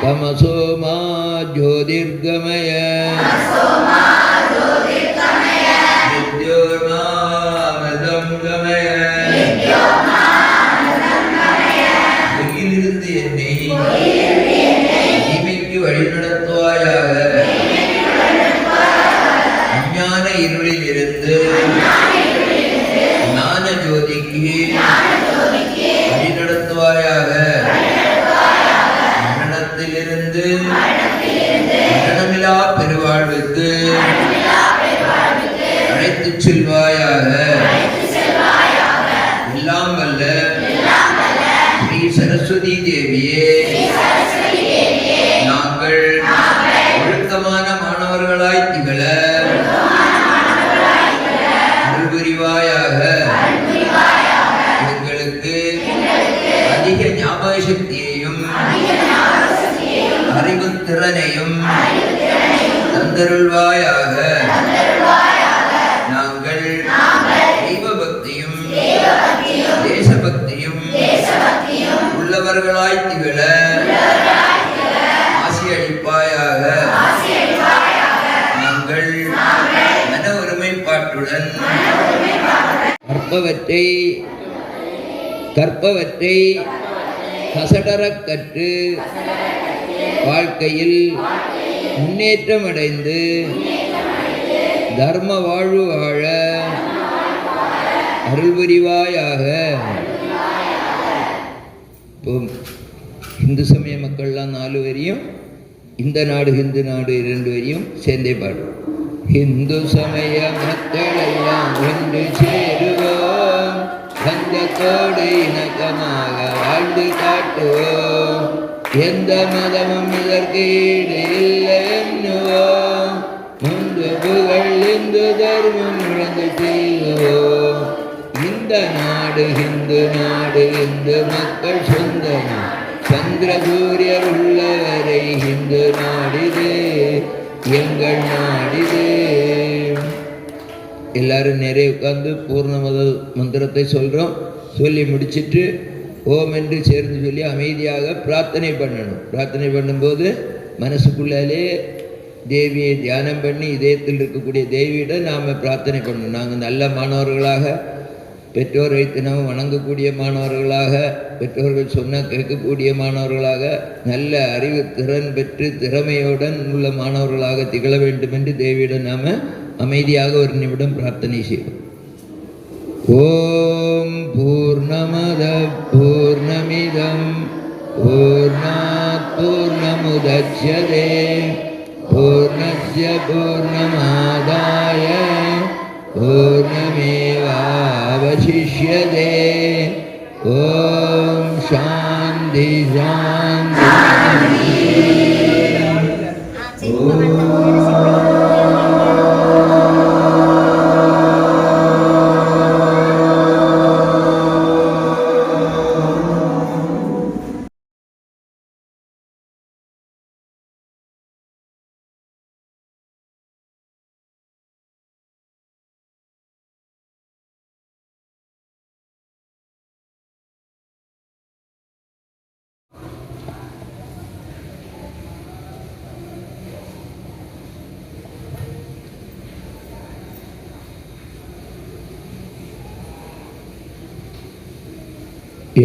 தமசோமா ஜோதிர்கமய வித்யோர்மாமதம் கமய. வெயிலிருந்து என்னை தீமைக்கு வழிநடத்துவாயாக. அஞ்ஞான இருளில் இருந்து ஞான ஜோதிக்கு வழிநடத்துவாயாக. மரணத்திலிருந்து மரணமில்லா பெருவாழ்வுக்கு அழைத்து செல்வாயாக. எல்லாம் வல்ல ஸ்ரீ சரஸ்வதி தேவியே, நாங்கள் ஒழுக்கமான மாணவர்களாய் திகழ அருள் புரிவாயாக. எங்களுக்கு அதிக ஞாபக சக்தியையும் அறிவு திறனையும் தந்தருள்வாயாக. நாங்கள் தெய்வ பக்தியும் தேசபக்தியும் உள்ளவர்களாய் திகழ ஆசி அளிப்பாயாக. நாங்கள் மன ஒருமைப்பாட்டுடன் கற்பவற்றை கசடரக் கற்று வாழ்க்கையில் முன்னேற்றம் அடைந்து தர்ம வாழ்வு வாழ அருள் புரிவாயாக. இப்போ இந்து சமய மக்கள்லாம் 4 வரையும், இந்த நாடு ஹிந்து நாடு 2 வரையும் சேர்ந்தே பாடும். இந்து சமய மக்களெல்லாம் ஒன்று சேருவோம், கந்தத்தோடு இணக்கமாக வாழ்ந்து காட்டுவோம். எந்த மதமும் இதற்கு ஈடு இல்லை எண்ணுவோம். முந்து புகழ் இந்து தர்மம் நுழைந்து செய்வோம். இந்த நாடு இந்து நாடு, இந்து மக்கள் சொந்தம். சந்திர சூரியர் உள்ளவரை இந்து நாடிது, எங்கள் நாடிது. எல்லாரும் நிறைய உட்கார்ந்து பூர்ண மந்திரத்தை சொல்கிறோம். சொல்லி முடிச்சுட்டு ஓம் என்று சேர்ந்து சொல்லி அமைதியாக பிரார்த்தனை பண்ணணும். பிரார்த்தனை பண்ணும்போது மனசுக்குள்ளாலே தேவியை தியானம் பண்ணி இதயத்தில் இருக்கக்கூடிய தேவியிடம் நாம் பிரார்த்தனை பண்ணணும். நாங்கள் நல்ல மாணவர்களாக, பெற்றோரை தினமும் வணங்கக்கூடிய மாணவர்களாக, பெற்றோர்கள் சொன்ன கேட்கக்கூடிய மாணவர்களாக, நல்ல அறிவு திறன் பெற்று திறமையுடன் உள்ள மாணவர்களாக திகழ வேண்டும் என்று தேவியிடம் நாம் அமைதியாக ஒரு நிமிடம் பிரார்த்தனை செய்வோம். ஓம் பூர்ணமத பூர்ணமிதம் பூர்ணாத் பூர்ணமுதச்யதே பூர்ணஸ்ய பூர்ணமாதாய பூர்ணமேவாவசிஷ்யதே. ஓம் சாந்தி சாந்தி.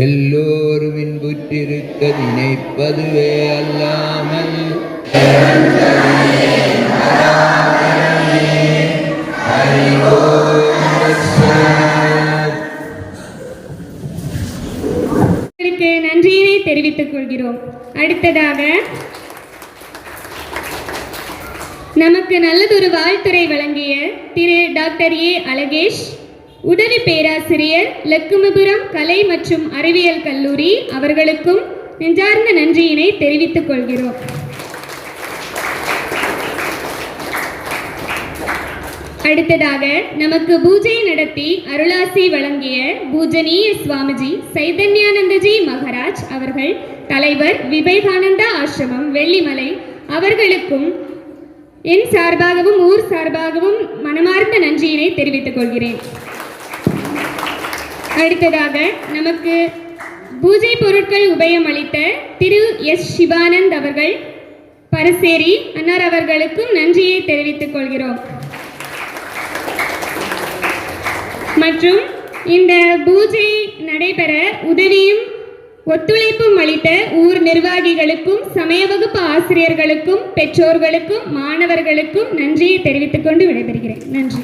எல்லோரும் இன்புற்றிருக்க நினைப்பதுவே அல்லாமல் நன்றியினை தெரிவித்துக் கொள்கிறோம். அடுத்ததாக நமக்கு நல்லதொரு வாழ்த்துரை வழங்கிய திரு டாக்டர் ஏ அழகேஷ், உதவி பேராசிரியர், லக்குமிபுரம் கலை மற்றும் அறிவியல் கல்லூரி அவர்களுக்கும் நெஞ்சார்ந்த நன்றியினை தெரிவித்துக் கொள்கிறோம். அடுத்ததாக நமக்கு பூஜை நடத்தி அருளாசி வழங்கிய பூஜனீய சுவாமிஜி சைதன்யானந்தஜி மகாராஜ் அவர்கள், தலைவர், விவேகானந்தா ஆசிரமம், வெள்ளிமலை அவர்களுக்கும் என் சார்பாகவும் ஊர் சார்பாகவும் மனமார்ந்த நன்றியினை தெரிவித்துக் கொள்கிறேன். அடுத்ததாக நமக்கு பூஜை பொருட்கள் உபயம் அளித்த திரு எஸ் சிவானந்த் அவர்கள், பரசேரி அன்னார் அவர்களுக்கும் நன்றியை தெரிவித்துக் கொள்கிறோம். மற்றும் இந்த பூஜை நடைபெற உதவியும் ஒத்துழைப்பும் அளித்த ஊர் நிர்வாகிகளுக்கும், சமய வகுப்பு ஆசிரியர்களுக்கும், பெற்றோர்களுக்கும், மாணவர்களுக்கும் நன்றியை தெரிவித்துக் கொண்டு விடைபெறுகிறேன். நன்றி.